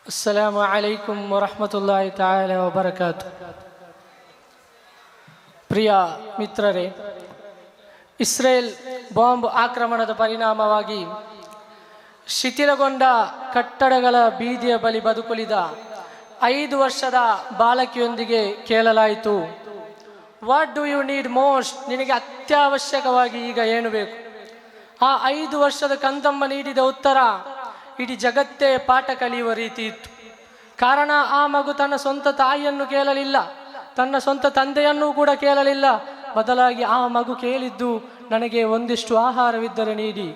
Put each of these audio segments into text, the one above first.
ಅಸ್ಸಲಾಮು ಅಲೈಕುಂ ವರಹಮತುಲ್ಲಾಹಿ ತಾಲಾ ವಬರಕಾತು. ಪ್ರಿಯ ಮಿತ್ರರೇ, Israel bomb ಆಕ್ರಮಣದ ಪರಿಣಾಮವಾಗಿ ಶಿಥಿಲಗೊಂಡ ಕಟ್ಟಡಗಳ ಬೀದಿಯ ಬಳಿ ಬದುಕುಳಿದ 5 ವರ್ಷದ ಬಾಲಕಿಯೊಂದಿಗೆ ಕೇಳಲಾಯಿತು, what do you need most? ನಿನಗೆ ಅತ್ಯವಶ್ಯಕವಾಗಿ ಈಗ ಏನು ಬೇಕು? ಆ 5 ವರ್ಷದ ಕಂದಮ್ಮ ನೀಡಿದ ಉತ್ತರ ಇಡೀ ಜಗತ್ತೇ ಪಾಠ ಕಲಿಯುವ ರೀತಿ ಇತ್ತು. ಕಾರಣ ಆ ಮಗು ತನ್ನ ಸ್ವಂತ ತಾಯಿಯನ್ನು ಕೇಳಲಿಲ್ಲ, ತನ್ನ ಸ್ವಂತ ತಂದೆಯನ್ನೂ ಕೂಡ ಕೇಳಲಿಲ್ಲ. ಬದಲಾಗಿ ಆ ಮಗು ಕೇಳಿದ್ದು, ನನಗೆ ಒಂದಿಷ್ಟು ಆಹಾರವಿದ್ದರೆ ನೀಡಿ,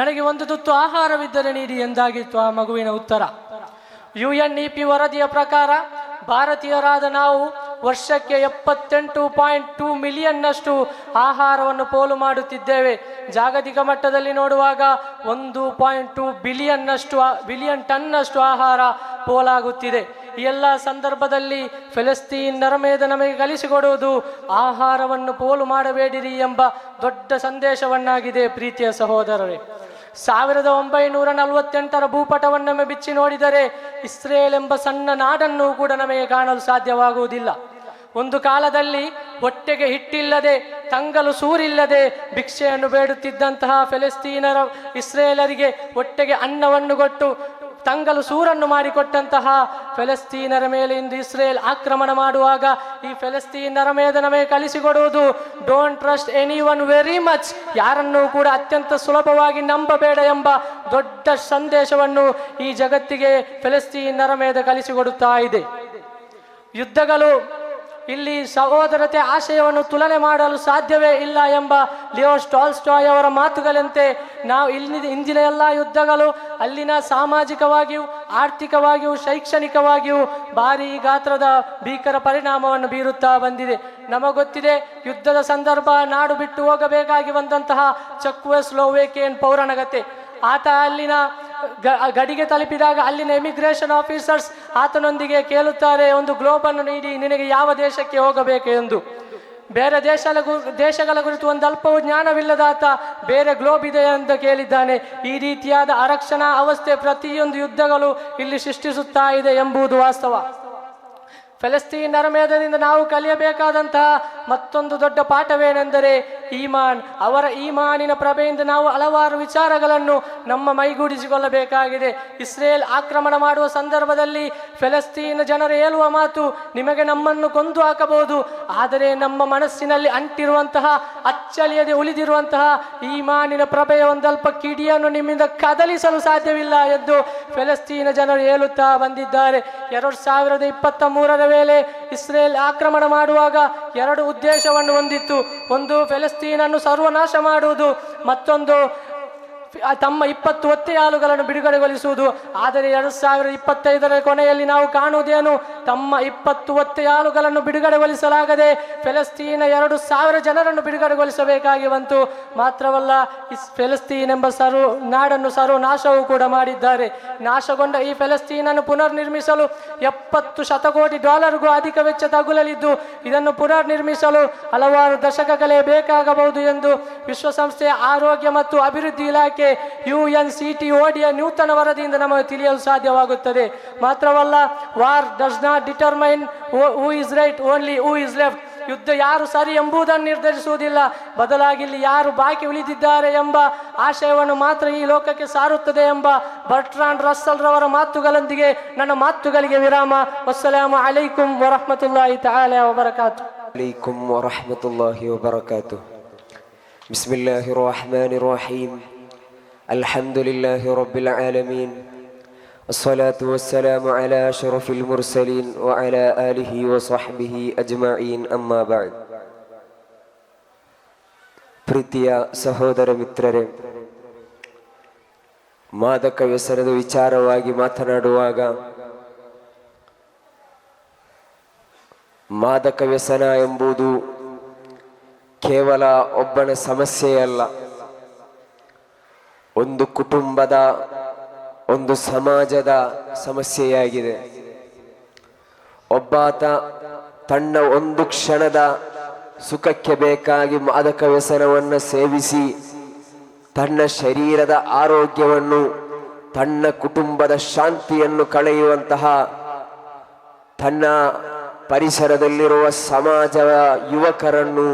ನನಗೆ ಒಂದು ತುತ್ತು ಆಹಾರವಿದ್ದರೆ ನೀಡಿ ಎಂದಾಗಿತ್ತು ಆ ಮಗುವಿನ ಉತ್ತರ. UNEP ವರದಿಯ ಪ್ರಕಾರ ಭಾರತೀಯರಾದ ನಾವು ವರ್ಷಕ್ಕೆ 78.2 ಮಿಲಿಯನ್ನಷ್ಟು ಆಹಾರವನ್ನು ಪೋಲು ಮಾಡುತ್ತಿದ್ದೇವೆ. ಜಾಗತಿಕ ಮಟ್ಟದಲ್ಲಿ ನೋಡುವಾಗ 1.2 ಬಿಲಿಯನ್ ಟನ್ನಷ್ಟು ಆಹಾರ ಪೋಲಾಗುತ್ತಿದೆ. ಈ ಎಲ್ಲ ಸಂದರ್ಭದಲ್ಲಿ ಫೆಲಸ್ತೀನ್ ನರಮೇಧ ನಮಗೆ ಕಲಿಸಿಕೊಡುವುದು ಆಹಾರವನ್ನು ಪೋಲು ಮಾಡಬೇಡಿರಿ ಎಂಬ ದೊಡ್ಡ ಸಂದೇಶವನ್ನಾಗಿದೆ. ಪ್ರೀತಿಯ ಸಹೋದರರೇ, 1948ರ ಭೂಪಟವನ್ನೊಮ್ಮೆ ಬಿಚ್ಚಿ ನೋಡಿದರೆ ಇಸ್ರೇಲ್ ಎಂಬ ಸಣ್ಣ ನಾಡನ್ನು ಕೂಡ ನಮಗೆ ಕಾಣಲು ಸಾಧ್ಯವಾಗುವುದಿಲ್ಲ. ಒಂದು ಕಾಲದಲ್ಲಿ ಹೊಟ್ಟೆಗೆ ಹಿಟ್ಟಿಲ್ಲದೆ, ತಂಗಲು ಸೂರಿಲ್ಲದೆ ಭಿಕ್ಷೆಯನ್ನು ಬೇಡುತ್ತಿದ್ದಂತಹ ಫೆಲಸ್ತೀನರ ಇಸ್ರೇಲರಿಗೆ ಹೊಟ್ಟೆಗೆ ಅನ್ನವನ್ನು ಕೊಟ್ಟು ತಂಗಲು ಸೂರನ್ನು ಮಾಡಿಕೊಟ್ಟಂತಹ ಫೆಲಸ್ತೀನರ ಮೇಲೆ ಇಂದು ಇಸ್ರೇಲ್ ಆಕ್ರಮಣ ಮಾಡುವಾಗ ಈ ಫೆಲಸ್ತೀನರ ಮೇಲೆ ನಮಗೆ ಕಲಿಸಿಕೊಡುವುದು don't trust anyone very much, ಯಾರನ್ನೂ ಕೂಡ ಅತ್ಯಂತ ಸುಲಭವಾಗಿ ನಂಬಬೇಡ ಎಂಬ ದೊಡ್ಡ ಸಂದೇಶವನ್ನು ಈ ಜಗತ್ತಿಗೆ ಫೆಲಸ್ತೀನರ ಮೇಲೆ ಕಲಿಸಿಕೊಡುತ್ತಾ ಇದೆ. ಯುದ್ಧಗಳು ಇಲ್ಲಿ ಸಹೋದರತೆ ಆಶಯವನ್ನು ತುಲನೆ ಮಾಡಲು ಸಾಧ್ಯವೇ ಇಲ್ಲ ಎಂಬ ಲಿಯೋ ಟಾಲ್ಸ್ಟಾಯ್ ಅವರ ಮಾತುಗಳಂತೆ ನಾವು ಇಂದಿನ ಎಲ್ಲ ಯುದ್ಧಗಳು ಅಲ್ಲಿನ ಸಾಮಾಜಿಕವಾಗಿಯೂ, ಆರ್ಥಿಕವಾಗಿಯೂ, ಶೈಕ್ಷಣಿಕವಾಗಿಯೂ ಭಾರೀ ಗಾತ್ರದ ಭೀಕರ ಪರಿಣಾಮವನ್ನು ಬೀರುತ್ತಾ ಬಂದಿದೆ. ನಮಗೊತ್ತಿದೆ, ಯುದ್ಧದ ಸಂದರ್ಭ ನಾಡು ಬಿಟ್ಟು ಹೋಗಬೇಕಾಗಿ ಬಂದಂತಹ ಚೆಕೋಸ್ಲೋವೇಕಿಯನ್ ಪೌರನಗತೆ. ಆತ ಅಲ್ಲಿನ ಗಡಿಗೆ ತಲುಪಿದಾಗ ಅಲ್ಲಿನ ಇಮಿಗ್ರೇಷನ್ ಆಫೀಸರ್ಸ್ ಆತನೊಂದಿಗೆ ಕೇಳುತ್ತಾರೆ, ಒಂದು ಗ್ಲೋಬನ್ನು ನೀಡಿ, ನಿನಗೆ ಯಾವ ದೇಶಕ್ಕೆ ಹೋಗಬೇಕು ಎಂದು. ಬೇರೆ ದೇಶಗಳ ಕುರಿತು ಒಂದು ಅಲ್ಪವೂ ಜ್ಞಾನವಿಲ್ಲದ ಆತ ಬೇರೆ ಗ್ಲೋಬ್ ಇದೆ ಎಂದು ಕೇಳಿದ್ದಾನೆ. ಈ ರೀತಿಯಾದ ಆರಕ್ಷಣಾ ಅವಸ್ಥೆ ಪ್ರತಿಯೊಂದು ಯುದ್ಧಗಳು ಇಲ್ಲಿ ಸೃಷ್ಟಿಸುತ್ತಾ ಇದೆ ಎಂಬುದು ವಾಸ್ತವ. ಫೆಲಸ್ತೀನ್ ನರಮೇಧದಿಂದ ನಾವು ಕಲಿಯಬೇಕಾದಂತಹ ಮತ್ತೊಂದು ದೊಡ್ಡ ಪಾಠವೇನೆಂದರೆ ಈಮಾನ್. ಅವರ ಈಮಾನಿನ ಪ್ರಭೆಯಿಂದ ನಾವು ಹಲವಾರು ವಿಚಾರಗಳನ್ನು ನಮ್ಮ ಮೈಗೂಡಿಸಿಕೊಳ್ಳಬೇಕಾಗಿದೆ. ಇಸ್ರೇಲ್ ಆಕ್ರಮಣ ಮಾಡುವ ಸಂದರ್ಭದಲ್ಲಿ ಫೆಲಸ್ತೀನ್ ಜನರು ಹೇಳುವ ಮಾತು, ನಿಮಗೆ ನಮ್ಮನ್ನು ಕೊಂದು ಹಾಕಬಹುದು, ಆದರೆ ನಮ್ಮ ಮನಸ್ಸಿನಲ್ಲಿ ಅಂಟಿರುವಂತಹ, ಅಚ್ಚಳಿಯದೆ ಉಳಿದಿರುವಂತಹ ಈಮಾನಿನ ಪ್ರಭೆಯ ಒಂದಲ್ಪ ಕಿಡಿಯನ್ನು ನಿಮ್ಮಿಂದ ಕದಲಿಸಲು ಸಾಧ್ಯವಿಲ್ಲ ಎಂದು ಫೆಲಸ್ತೀನ ಜನರು ಹೇಳುತ್ತಾ ಬಂದಿದ್ದಾರೆ. 2023ರ ವೇಳೆ ಇಸ್ರೇಲ್ ಆಕ್ರಮಣ ಮಾಡುವಾಗ 2 ಉದ್ದೇಶವನ್ನು ಹೊಂದಿತ್ತು. ಒಂದು, ಫೆಲಸ್ತೀನನ್ನು ಸರ್ವನಾಶ ಮಾಡುವುದು, ಮತ್ತೊಂದು ತಮ್ಮ 20 ಒತ್ತೆಯಾಳುಗಳನ್ನು ಬಿಡುಗಡೆಗೊಳಿಸುವುದು. ಆದರೆ 2025ರ ಕೊನೆಯಲ್ಲಿ ನಾವು ಕಾಣುವುದೇನು? ತಮ್ಮ 20 ಒತ್ತೆಯಾಳುಗಳನ್ನು ಬಿಡುಗಡೆಗೊಳಿಸಲಾಗದೆ ಫೆಲಸ್ತೀನ 2,000 ಜನರನ್ನು ಬಿಡುಗಡೆಗೊಳಿಸಬೇಕಾಗಿ ಬಂತು. ಮಾತ್ರವಲ್ಲ, ಫೆಲಸ್ತೀನ್ ಎಂಬ ನಾಡನ್ನು ಸರ್ವನಾಶವೂ ಕೂಡ ಮಾಡಿದ್ದಾರೆ. ನಾಶಗೊಂಡ ಈ ಫೆಲಸ್ತೀನನ್ನು ಪುನರ್ ನಿರ್ಮಿಸಲು $70 ಶತಕೋಟಿ ಅಧಿಕ ವೆಚ್ಚ ತಗುಲಲಿದ್ದು, ಇದನ್ನು ಪುನರ್ ನಿರ್ಮಿಸಲು ಹಲವಾರು ದಶಕಗಳೇ ಬೇಕಾಗಬಹುದು ಎಂದು ವಿಶ್ವಸಂಸ್ಥೆಯ ಆರೋಗ್ಯ ಮತ್ತು ಅಭಿವೃದ್ಧಿ ಇಲಾಖೆ UNCTODಯ ನೂತನ ವರದಿಯಿಂದ ನಮಗೆ ತಿಳಿಯಲು ಸಾಧ್ಯವಾಗುತ್ತದೆ. ಮಾತ್ರವಲ್ಲ, war does not determine who is right, only who is left. ಯುದ್ಧ ಯಾರು ಸರಿ ಎಂಬುದನ್ನು ನಿರ್ಧರಿಸುವುದಿಲ್ಲ, ಬದಲಾಗಿ ಇಲ್ಲಿ ಯಾರು ಬಾಕಿ ಉಳಿದಿದ್ದಾರೆ ಎಂಬ ಆಶಯವನ್ನು ಮಾತ್ರ ಈ ಲೋಕಕ್ಕೆ ಸಾರುತ್ತದೆ ಎಂಬ ಬರ್ಟ್ರಾಂಡ್ ರಸ್ಸಲ್ ರವರ ಮಾತುಗಳೊಂದಿಗೆ ನನ್ನ ಮಾತುಗಳಿಗೆ ವಿರಾಮ. ಅಸ್ಸಲಾಮು ಅಲೈಕುಂ ವರಹಮತುಲ್ಲಾಹಿ ತಾಲಾ ವಬರಕಾತು. ಅಲೈಕುಂ ವರಹಮತುಲ್ಲಾಹಿ ವಬರಕಾತು. ಬಿಸ್ಮಿಲ್ಲಾಹಿರ್ ರಹಮಾನಿರ್ ರಹೀಮ್. ಅಲ್ಹಮ್ದುಲಿಲ್ಲಾಹಿ ರಬ್ಬಿಲ್ ಆಲಮೀನ್. الصلاة والسلام على أشرف المرسلين وعلى آله وصحبه أجمعين أما بعد. ಪ್ರೀತಿಯ ಸಹೋದರ ಮಿತ್ರರೇ, ಮಾದಕ ವ್ಯಸನದ ವಿಚಾರವಾಗಿ ಮಾತನಾಡುವಾಗ ಮಾದಕ ವ್ಯಸನ ಎಂಬುದು ಕೇವಲ ಒಬ್ಬನ ಸಮಸ್ಯೆಯಲ್ಲ, ಒಂದು ಕುಟುಂಬದ, ಒಂದು ಸಮಾಜದ ಸಮಸ್ಯೆಯಾಗಿದೆ. ಒಬ್ಬಾತ ತನ್ನ ಒಂದು ಕ್ಷಣದ ಸುಖಕ್ಕೆ ಬೇಕಾಗಿ ಮಾದಕ ವ್ಯಸನವನ್ನು ಸೇವಿಸಿ ತನ್ನ ಶರೀರದ ಆರೋಗ್ಯವನ್ನು ತನ್ನ ಕುಟುಂಬದ ಶಾಂತಿಯನ್ನು ಕಳೆಯುವಂತಹ, ತನ್ನ ಪರಿಸರದಲ್ಲಿರುವ ಸಮಾಜದ ಯುವಕರನ್ನು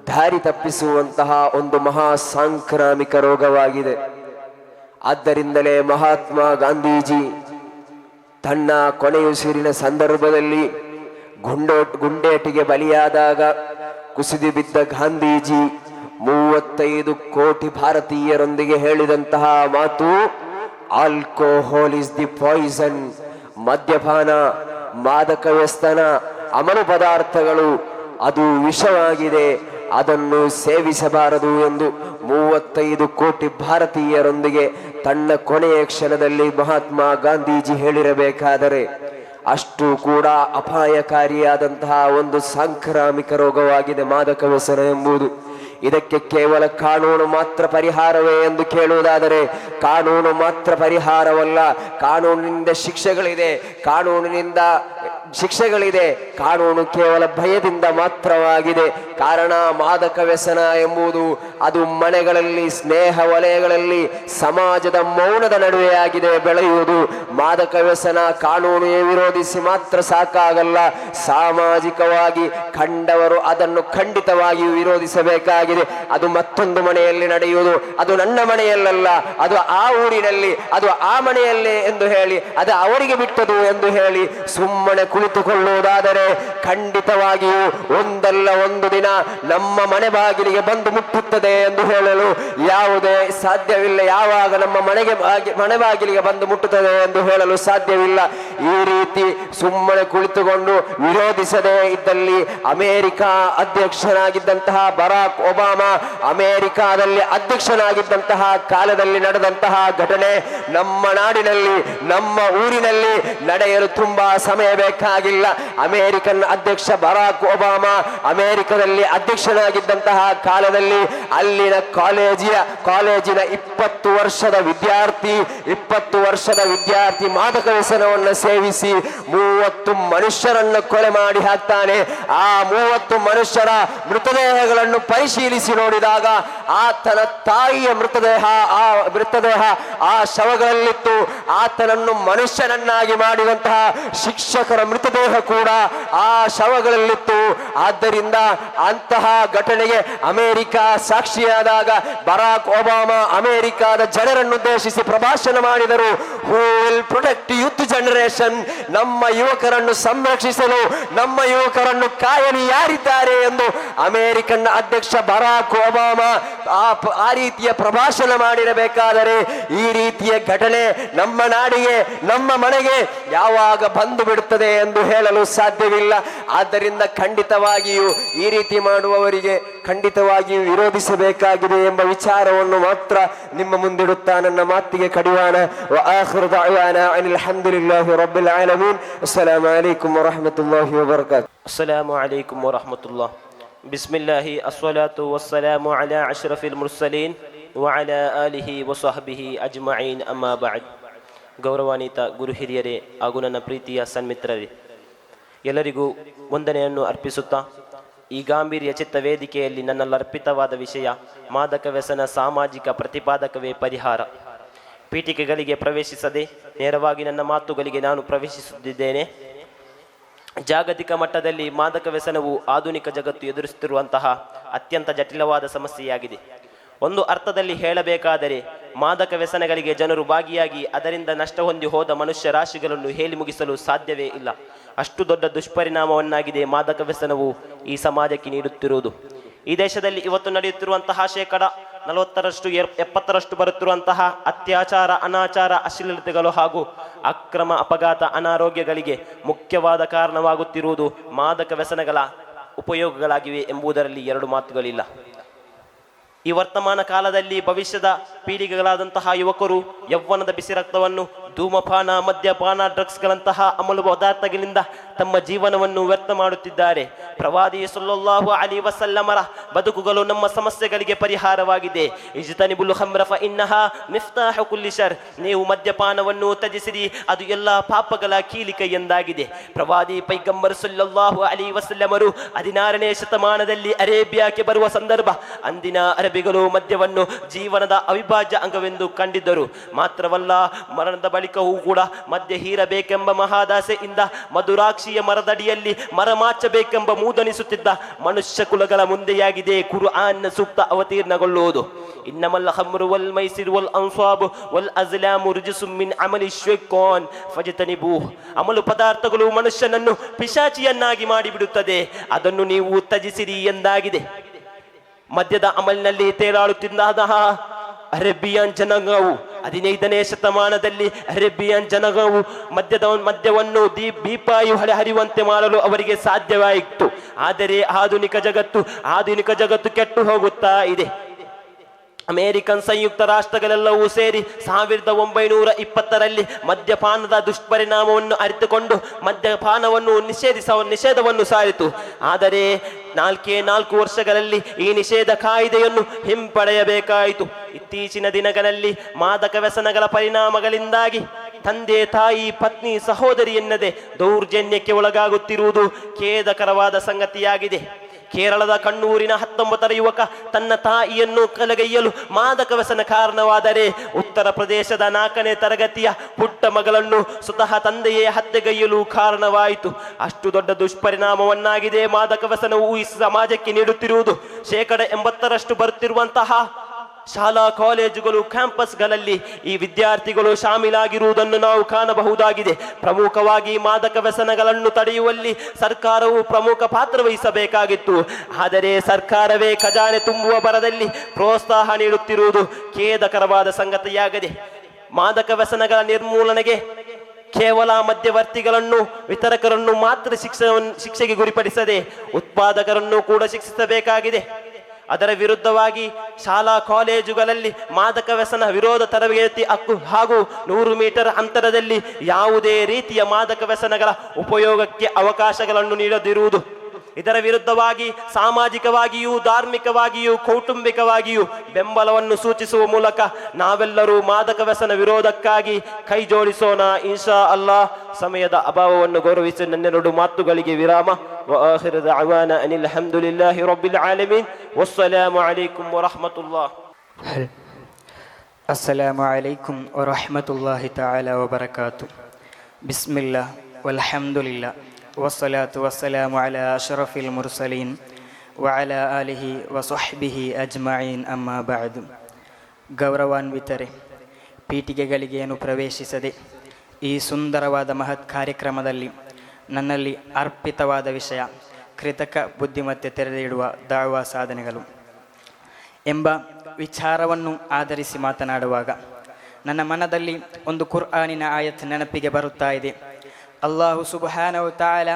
ದಾರಿ ತಪ್ಪಿಸುವಂತಹ ಒಂದು ಮಹಾ ಸಾಂಕ್ರಾಮಿಕ ರೋಗವಾಗಿದೆ. ಆದ್ದರಿಂದಲೇ ಮಹಾತ್ಮ ಗಾಂಧೀಜಿ ತನ್ನ ಕೊನೆಯುಸಿರಿನ ಸಂದರ್ಭದಲ್ಲಿ ಗುಂಡೇಟಿಗೆ ಬಲಿಯಾದಾಗ ಕುಸಿದು ಬಿದ್ದ ಗಾಂಧೀಜಿ 35 ಕೋಟಿ ಭಾರತೀಯರೊಂದಿಗೆ ಹೇಳಿದಂತಹ ಮಾತು, ಆಲ್ಕೋಹಾಲ್ ಇಸ್ ದಿ ಪಾಯ್ಸನ್. ಮದ್ಯಪಾನ, ಮಾದಕ ವ್ಯಸನ, ಅಮಲು ಪದಾರ್ಥಗಳು ಅದು ವಿಷವಾಗಿದೆ, ಅದನ್ನು ಸೇವಿಸಬಾರದು ಎಂದು 35 ಕೋಟಿ ಭಾರತೀಯರೊಂದಿಗೆ ತನ್ನ ಕೊನೆಯ ಕ್ಷಣದಲ್ಲಿ ಮಹಾತ್ಮ ಗಾಂಧೀಜಿ ಹೇಳಿರಬೇಕಾದರೆ ಅಷ್ಟು ಕೂಡ ಅಪಾಯಕಾರಿಯಾದಂತಹ ಒಂದು ಸಾಂಕ್ರಾಮಿಕ ರೋಗವಾಗಿದೆ ಮಾದಕ ವ್ಯಸನ ಎಂಬುದು. ಇದಕ್ಕೆ ಕೇವಲ ಕಾನೂನು ಮಾತ್ರ ಪರಿಹಾರವೇ ಎಂದು ಕೇಳುವುದಾದರೆ ಕಾನೂನು ಮಾತ್ರ ಪರಿಹಾರವಲ್ಲ. ಕಾನೂನಿನಿಂದ ಶಿಕ್ಷೆಗಳಿದೆ. ಕಾನೂನು ಕೇವಲ ಭಯದಿಂದ ಮಾತ್ರವಾಗಿದೆ. ಕಾರಣ ಮಾದಕ ವ್ಯಸನ ಎಂಬುದು ಅದು ಮನೆಗಳಲ್ಲಿ, ಸ್ನೇಹ ವಲಯಗಳಲ್ಲಿ, ಸಮಾಜದ ಮೌನದ ನಡುವೆಯಾಗಿದೆ ಬೆಳೆಯುವುದು. ಮಾದಕ ವ್ಯಸನ ಕಾನೂನು ವಿರೋಧಿಸಿ ಮಾತ್ರ ಸಾಕಾಗಲ್ಲ, ಸಾಮಾಜಿಕವಾಗಿ ಕಂಡವರು ಅದನ್ನು ಖಂಡಿತವಾಗಿ ವಿರೋಧಿಸಬೇಕಾಗಿದೆ. ಅದು ಮತ್ತೊಂದು ಮನೆಯಲ್ಲಿ ನಡೆಯುವುದು, ಅದು ನನ್ನ ಮನೆಯಲ್ಲ, ಅದು ಆ ಊರಿನಲ್ಲಿ, ಅದು ಆ ಮನೆಯಲ್ಲೇ ಎಂದು ಹೇಳಿ, ಅದು ಅವರಿಗೆ ಬಿಟ್ಟದು ಎಂದು ಹೇಳಿ ಸುಮ್ಮನೆ ಕುಳಿತುಕೊಳ್ಳುವುದಾದರೆ ಖಂಡಿತವಾಗಿಯೂ ಒಂದಲ್ಲ ಒಂದು ದಿನ ನಮ್ಮ ಮನೆ ಬಾಗಿಲಿಗೆ ಬಂದು ಮುಟ್ಟುತ್ತದೆ ಎಂದು ಹೇಳಲು ಯಾವುದೇ ಸಾಧ್ಯವಿಲ್ಲ. ಯಾವಾಗ ನಮ್ಮ ಮನೆ ಬಾಗಿಲಿಗೆ ಬಂದು ಮುಟ್ಟುತ್ತದೆ ಎಂದು ಹೇಳಲು ಸಾಧ್ಯವಿಲ್ಲ. ಈ ರೀತಿ ಸುಮ್ಮನೆ ಕುಳಿತುಕೊಂಡು ವಿರೋಧಿಸದೇ ಇದ್ದಲ್ಲಿ ಅಮೆರಿಕ ಅಧ್ಯಕ್ಷನಾಗಿದ್ದಂತಹ ಬರಾಕ್ ಒಬಾಮಾ ಅಮೆರಿಕಾದಲ್ಲಿ ಅಧ್ಯಕ್ಷನಾಗಿದ್ದಂತಹ ಕಾಲದಲ್ಲಿ ನಡೆದಂತಹ ಘಟನೆ ನಮ್ಮ ನಾಡಿನಲ್ಲಿ, ನಮ್ಮ ಊರಿನಲ್ಲಿ ನಡೆಯಲು ತುಂಬಾ ಸಮಯ ಬೇಕಾಗಿಲ್ಲ. ಅಮೆರಿಕನ್ ಅಧ್ಯಕ್ಷ ಬರಾಕ್ ಒಬಾಮಾ ಅಮೆರಿಕದಲ್ಲಿ ಅಧ್ಯಕ್ಷನಾಗಿದ್ದಂತಹ ಕಾಲದಲ್ಲಿ ಅಲ್ಲಿನ ಕಾಲೇಜಿನ 20 ವರ್ಷದ ವಿದ್ಯಾರ್ಥಿ ಮಾದಕ ವ್ಯಸನವನ್ನು ಸೇವಿಸಿ 30 ಮನುಷ್ಯರನ್ನು ಕೊಲೆ ಮಾಡಿ ಹಾಕ್ತಾನೆ. ಆ 30 ಮನುಷ್ಯರ ಮೃತದೇಹಗಳನ್ನು ಪರಿಶೀಲಿಸಿ ನೋಡಿದಾಗ ಆತನ ತಾಯಿಯ ಮೃತದೇಹ ಆ ಶವಗಳಲ್ಲಿತ್ತು. ಆತನನ್ನು ಮನುಷ್ಯನನ್ನಾಗಿ ಮಾಡಿದಂತಹ ಶಿಕ್ಷಕರ ಮೃತದೇಹ ಕೂಡ ಆ ಶವಗಳಲ್ಲಿತ್ತು. ಆದ್ದರಿಂದ ಅಂತಹ ಘಟನೆಗೆ ಅಮೆರಿಕ ಸಾಕ್ಷಿಯಾದಾಗ ಬರಾಕ್ ಒಬಾಮಾ ಅಮೆರಿಕದ ಜನರನ್ನುದ್ದೇಶಿಸಿ ಪ್ರಭಾಷಣ ಮಾಡಿದರು. Who will protect youth generation, ನಮ್ಮ ಯುವಕರನ್ನು ಸಂರಕ್ಷಿಸಲು, ನಮ್ಮ ಯುವಕರನ್ನು ಕಾಯಲು ಯಾರಿದ್ದಾರೆ ಎಂದು ಅಮೆರಿಕನ್ ಅಧ್ಯಕ್ಷ ಬರಾಕ್ ಒಬಾಮಾ ಆ ರೀತಿಯ ಪ್ರಭಾಷಣ ಮಾಡಿರಬೇಕಾದರೆ ಈ ರೀತಿಯ ಘಟನೆ ನಮ್ಮ ನಾಡಿಗೆ, ನಮ್ಮ ಮನೆಗೆ ಯಾವಾಗ ಬಂದು ಬಿಡುತ್ತದೆ ಎಂದು ಹೇಳಲು ಸಾಧ್ಯವಿಲ್ಲ. ಆದ್ದರಿಂದ ಖಂಡಿತವಾಗಿಯೂ ಈ ರೀತಿ ಮಾಡುವವರಿಗೆ ಖಂಡಿತವಾಗಿಯೂ ವಿರೋಧಿಸಬೇಕಾಗಿದೆ ಎಂಬ ವಿಚಾರವನ್ನು ಮಾತ್ರ ನಿಮ್ಮ ಮುಂದಿಡುತ್ತಾ ನನ್ನ ಮಾತಿಗೆ ಕಡಿವಾಣ. ವಆಖಿರು ದಅವಾನಾ ಅನಿಲ್ ಹಮ್ದುಲಿಲ್ಲಾಹಿ ರಬ್ಬಿಲ್ ಆಲಮೀನ್. ಅಸ್ಸಲಾಮು ಅಲೈಕುಂ ವರಹ್ಮತುಲ್ಲಾಹಿ ವಬರಕಾತುಹು. ಅಸ್ಸಲಾಮು ಅಲೈಕುಂ ವರಹ್ಮತುಲ್ಲಾಹ್. ಬಿಸ್ಮಿಲ್ಲಾಹಿ ಅಸ್ಸಲಾತು ವಸ್ಸಲಾಮು ಅಲಾ ಅಶ್ರಫಿಲ್ ಮುರ್ಸಲೀನ್ ವಅಲಾ ಆಲಿಹಿ ವಸಹಬಿಹಿ ಅಜ್ಮഈನ್. ಅಮ್ಮಾ ಬಅದ್. ಗೌರವಾನ್ವಿತ ಗುರು ಹಿರಿಯರೇ ಹಾಗೂ ನನ್ನ ಪ್ರೀತಿಯ ಸನ್ಮಿತ್ರರೇ, ಎಲ್ಲರಿಗೂ ವಂದನೆಯನ್ನು ಅರ್ಪಿಸುತ್ತಾ ಈ ಗಾಂಭೀರ್ಯ ಚಿತ್ತ ವೇದಿಕೆಯಲ್ಲಿ ನನ್ನಲ್ಲಿ ಅರ್ಪಿತವಾದ ವಿಷಯ ಮಾದಕ ವ್ಯಸನ ಸಾಮಾಜಿಕ ಪ್ರತಿಪಾದಕವೇ ಪರಿಹಾರ. ಪೀಠಿಕೆಗಳಿಗೆ ಪ್ರವೇಶಿಸದೆ ನೇರವಾಗಿ ನನ್ನ ಮಾತುಗಳಿಗೆ ನಾನು ಪ್ರವೇಶಿಸುತ್ತಿದ್ದೇನೆ. ಜಾಗತಿಕ ಮಟ್ಟದಲ್ಲಿ ಮಾದಕ ವ್ಯಸನವು ಆಧುನಿಕ ಜಗತ್ತು ಎದುರಿಸುತ್ತಿರುವಂತಹ ಅತ್ಯಂತ ಜಟಿಲವಾದ ಸಮಸ್ಯೆಯಾಗಿದೆ. ಒಂದು ಅರ್ಥದಲ್ಲಿ ಹೇಳಬೇಕಾದರೆ ಮಾದಕ ವ್ಯಸನಗಳಿಗೆ ಜನರು ಭಾಗಿಯಾಗಿ ಅದರಿಂದ ನಷ್ಟ ಹೊಂದಿ ಹೋದ ಮನುಷ್ಯ ರಾಶಿಗಳನ್ನು ಹೇಳಿ ಮುಗಿಸಲು ಸಾಧ್ಯವೇ ಇಲ್ಲ. ಅಷ್ಟು ದೊಡ್ಡ ದುಷ್ಪರಿಣಾಮವನ್ನಾಗಿದೆ ಮಾದಕ ವ್ಯಸನವು ಈ ಸಮಾಜಕ್ಕೆ ನೀಡುತ್ತಿರುವುದು. ಈ ದೇಶದಲ್ಲಿ ಇವತ್ತು ನಡೆಯುತ್ತಿರುವಂತಹ 40%, 70% ಬರುತ್ತಿರುವಂತಹ ಅತ್ಯಾಚಾರ, ಅನಾಚಾರ, ಅಶ್ಲೀಲತೆಗಳು ಹಾಗೂ ಅಕ್ರಮ ಅಪಘಾತ, ಅನಾರೋಗ್ಯಗಳಿಗೆ ಮುಖ್ಯವಾದ ಕಾರಣವಾಗುತ್ತಿರುವುದು ಮಾದಕ ವ್ಯಸನಗಳ ಉಪಯೋಗಗಳಾಗಿವೆ ಎಂಬುದರಲ್ಲಿ ಎರಡು ಮಾತುಗಳಿಲ್ಲ. ಈ ವರ್ತಮಾನ ಕಾಲದಲ್ಲಿ ಭವಿಷ್ಯದ ಪೀಳಿಗೆಗಳಾದಂತಹ ಯುವಕರು ಯೌವನದ ಬಿಸಿ ರಕ್ತವನ್ನು ಧೂಮಪಾನ, ಮದ್ಯಪಾನ, ಡ್ರಗ್ಸ್ಗಳಂತಹ ಅಮಲು ಪದಾರ್ಥಗಳಿಂದ ತಮ್ಮ ಜೀವನವನ್ನು ವ್ಯರ್ಥ ಮಾಡುತ್ತಿದ್ದಾರೆ. ಪ್ರವಾದಿ ಸಲ್ಲಲ್ಲಾಹು ಅಲೈಹಿ ವಸಲ್ಲಮರ ಬದುಕುಗಳು ನಮ್ಮ ಸಮಸ್ಯೆಗಳಿಗೆ ಪರಿಹಾರವಾಗಿದೆ. ಇಜ್ತನಿಬುಲ್ ಖಮ್ರ ಫಇನ್ನಹಾ ಮಿಫ್ತಾಹು ಕುಲ್ಲಿ ಶರ್. ನೀವು ಮದ್ಯಪಾನವನ್ನು ತ್ಯಜಿಸಿರಿ, ಅದು ಎಲ್ಲ ಪಾಪಗಳ ಕೀಲಿಕೈ ಎಂದಾಗಿದೆ. ಪ್ರವಾದಿ ಪೈಗಂಬರ್ ಸಲ್ಲಲ್ಲಾಹು ಅಲೈಹಿ ವಸಲ್ಲಮರು 16ನೇ ಶತಮಾನದಲ್ಲಿ ಅರೇಬಿಯಾಕ್ಕೆ ಬರುವ ಸಂದರ್ಭ ಅಂದಿನ ಅರಬಿಗಳು ಮದ್ಯವನ್ನು ಜೀವನದ ಅವಿಭಾಜ್ಯ ಅಂಗವೆಂದು ಕಂಡಿದ್ದರು. ಮಾತ್ರವಲ್ಲ, ಮರಣದ ಬಳಿಕವೂ ಕೂಡ ಮದ್ಯ ಹೀರಬೇಕೆಂಬ ಮಹಾದಾಸೆಯಿಂದ ಮಧುರಾಕ್ಷಿಯ ಮರದಡಿಯಲ್ಲಿ ಮರಮಾಚಬೇಕೆಂಬ ಮೂದನಿಸುತ್ತಿದ್ದ ಮನುಷ್ಯ ಕುಲಗಳ ಮುಂದೆಯಾಗಿದೆ ಕುರ್ಆನ್ ಸೂಕ್ತ ಅವತೀರ್ಣಗೊಳ್ಳುವುದು. ಇನ್ನಮಲ್ ಖಮ್ರು ವಲ್ ಮೈಸಿರ್ ವಲ್ ಅನ್ಸಾಬ್ ವಲ್ ಅಜ್ಲಾಮು ರಿಜ್ಸುಮ್ ಮಿನ್ ಅಮಲಿ ಶೈತಾನ್ ಫಜ್ತನಿಬೂಹ್. ಅಮಲು ಪದಾರ್ಥಗಳು ಮನುಷ್ಯನನ್ನು ಪಿಶಾಚಿಯನ್ನಾಗಿ ಮಾಡಿಬಿಡುತ್ತದೆ, ಅದನ್ನು ನೀವು ತ್ಯಜಿಸಿರಿ ಎಂದಾಗಿದೆ. ಮದ್ಯದ ಅಮಲಿನಲ್ಲಿ ತೇಲಾಡುತ್ತಿದ್ದ ಅರೇಬಿಯನ್ ಜನಾಂಗವು 15ನೇ ಶತಮಾನದಲ್ಲಿ ಅರೇಬಿಯನ್ ಜನಾಂಗವು ಮದ್ಯವನ್ನು ಬೀಪಾಯಿ ಹರಿಯುವಂತೆ ಮಾಡಲು ಅವರಿಗೆ ಸಾಧ್ಯವಾಯಿತು. ಆದರೆ ಆಧುನಿಕ ಜಗತ್ತು ಕೆಟ್ಟು ಹೋಗುತ್ತಾ ಇದೆ. ಅಮೆರಿಕನ್ ಸಂಯುಕ್ತ ರಾಷ್ಟ್ರಗಳೆಲ್ಲವೂ ಸೇರಿ 1920ರಲ್ಲಿ ಮದ್ಯಪಾನದ ದುಷ್ಪರಿಣಾಮವನ್ನು ಅರಿತುಕೊಂಡು ಮದ್ಯಪಾನವನ್ನು ನಿಷೇಧವನ್ನು ಸಾರಿತು. ಆದರೆ 4 ವರ್ಷಗಳಲ್ಲಿ ಈ ನಿಷೇಧ ಕಾಯ್ದೆಯನ್ನು ಹಿಂಪಡೆಯಬೇಕಾಯಿತು. ಇತ್ತೀಚಿನ ದಿನಗಳಲ್ಲಿ ಮಾದಕ ವ್ಯಸನಗಳ ಪರಿಣಾಮಗಳಿಂದಾಗಿ ತಂದೆ, ತಾಯಿ, ಪತ್ನಿ, ಸಹೋದರಿ ಎನ್ನದೆ ದೌರ್ಜನ್ಯಕ್ಕೆ ಒಳಗಾಗುತ್ತಿರುವುದು ಖೇದಕರವಾದ ಸಂಗತಿಯಾಗಿದೆ. ಕೇರಳದ ಕಣ್ಣೂರಿನ 19ರ ಯುವಕ ತನ್ನ ತಾಯಿಯನ್ನು ಕಲಗೈಯಲು ಮಾದಕ ವ್ಯಸನ ಕಾರಣವಾದರೆ, ಉತ್ತರ ಪ್ರದೇಶದ 4ನೇ ತರಗತಿಯ ಪುಟ್ಟ ಮಗಳನ್ನು ಸ್ವತಃ ತಂದೆಯೇ ಹತ್ಯೆಗೈಯಲು ಕಾರಣವಾಯಿತು. ಅಷ್ಟು ದೊಡ್ಡ ದುಷ್ಪರಿಣಾಮವನ್ನಾಗಿದೆ ಮಾದಕ ವ್ಯಸನವು ಈ ಸಮಾಜಕ್ಕೆ ನೀಡುತ್ತಿರುವುದು. 80% ಬರುತ್ತಿರುವಂತಹ ಶಾಲಾ ಕಾಲೇಜುಗಳು, ಕ್ಯಾಂಪಸ್ಗಳಲ್ಲಿ ಈ ವಿದ್ಯಾರ್ಥಿಗಳು ಶಾಮೀಲಾಗಿರುವುದನ್ನು ನಾವು ಕಾಣಬಹುದಾಗಿದೆ. ಪ್ರಮುಖವಾಗಿ ಮಾದಕ ವ್ಯಸನಗಳನ್ನು ತಡೆಯುವಲ್ಲಿ ಸರ್ಕಾರವು ಪ್ರಮುಖ ಪಾತ್ರ ವಹಿಸಬೇಕಾಗಿತ್ತು. ಆದರೆ ಸರ್ಕಾರವೇ ಖಜಾನೆ ತುಂಬುವ ಭರದಲ್ಲಿ ಪ್ರೋತ್ಸಾಹ ನೀಡುತ್ತಿರುವುದು ಖೇದಕರವಾದ ಸಂಗತಿಯಾಗಿದೆ. ಮಾದಕ ವ್ಯಸನಗಳ ನಿರ್ಮೂಲನೆಗೆ ಕೇವಲ ಮಧ್ಯವರ್ತಿಗಳನ್ನು, ವಿತರಕರನ್ನು ಮಾತ್ರ ಶಿಕ್ಷೆಗೆ ಗುರಿಪಡಿಸದೆ ಉತ್ಪಾದಕರನ್ನು ಕೂಡ ಶಿಕ್ಷಿಸಬೇಕಾಗಿದೆ. ಅದರ ವಿರುದ್ಧವಾಗಿ ಶಾಲಾ ಕಾಲೇಜುಗಳಲ್ಲಿ ಮಾದಕ ವ್ಯಸನ ವಿರೋಧ ತರಬೇತಿ ಹಾಗೂ 100 ಮೀಟರ್ ಅಂತರದಲ್ಲಿ ಯಾವುದೇ ರೀತಿಯ ಮಾದಕ ವ್ಯಸನಗಳ ಉಪಯೋಗಕ್ಕೆ ಅವಕಾಶಗಳನ್ನು ನೀಡದಿರುವುದು. ಇದರ ವಿರುದ್ಧವಾಗಿ ಸಾಮಾಜಿಕವಾಗಿಯೂ, ಧಾರ್ಮಿಕವಾಗಿಯೂ, ಕೌಟುಂಬಿಕವಾಗಿಯೂ ಬೆಂಬಲವನ್ನು ಸೂಚಿಸುವ ಮೂಲಕ ನಾವೆಲ್ಲರೂ ಮಾದಕ ವ್ಯಸನ ವಿರೋಧಕ್ಕಾಗಿ ಕೈ ಜೋಡಿಸೋಣ ಇನ್ಶಾ ಅಲ್ಲಾ. ಸಮಯದ ಅಭಾವವನ್ನು ಗೌರವಿಸಿ ನನ್ನೆರಡು ಮಾತುಗಳಿಗೆ ವಿರಾಮ. وآخر دعوانا أن الحمد لله رب العالمين والسلام عليكم ورحمة الله. السلام عليكم ورحمة الله تعالى وبركاته. بسم الله والحمد لله والصلاة والسلام على أشرف المرسلين وعلى آله وصحبه أجمعين أما بعد. ಗೌರವಾನ್ವಿತರೆ, ಪೀಠಿಗೆಗಳಿಗೇನು ಪ್ರವೇಶಿಸದೆ ಈ ಸುಂದರವಾದ ಮಹತ್ ಕಾರ್ಯಕ್ರಮದಲ್ಲಿ ನನ್ನಲ್ಲಿ ಅರ್ಪಿತವಾದ ವಿಷಯ ಕೃತಕ ಬುದ್ಧಿಮತ್ತೆ ತೆರೆದಿಡುವ ದಾವಾ ಸಾಧನೆಗಳು ಎಂಬ ವಿಚಾರವನ್ನು ಆಧರಿಸಿ ಮಾತನಾಡುವಾಗ ನನ್ನ ಮನದಲ್ಲಿ ಒಂದು ಕುರ್ಆನಿನ ಆಯತ್ ನೆನಪಿಗೆ ಬರುತ್ತಾ ಇದೆ. ಅಲ್ಲಾಹು ಸುಬ್ಹಾನಹು ತಆಲಾ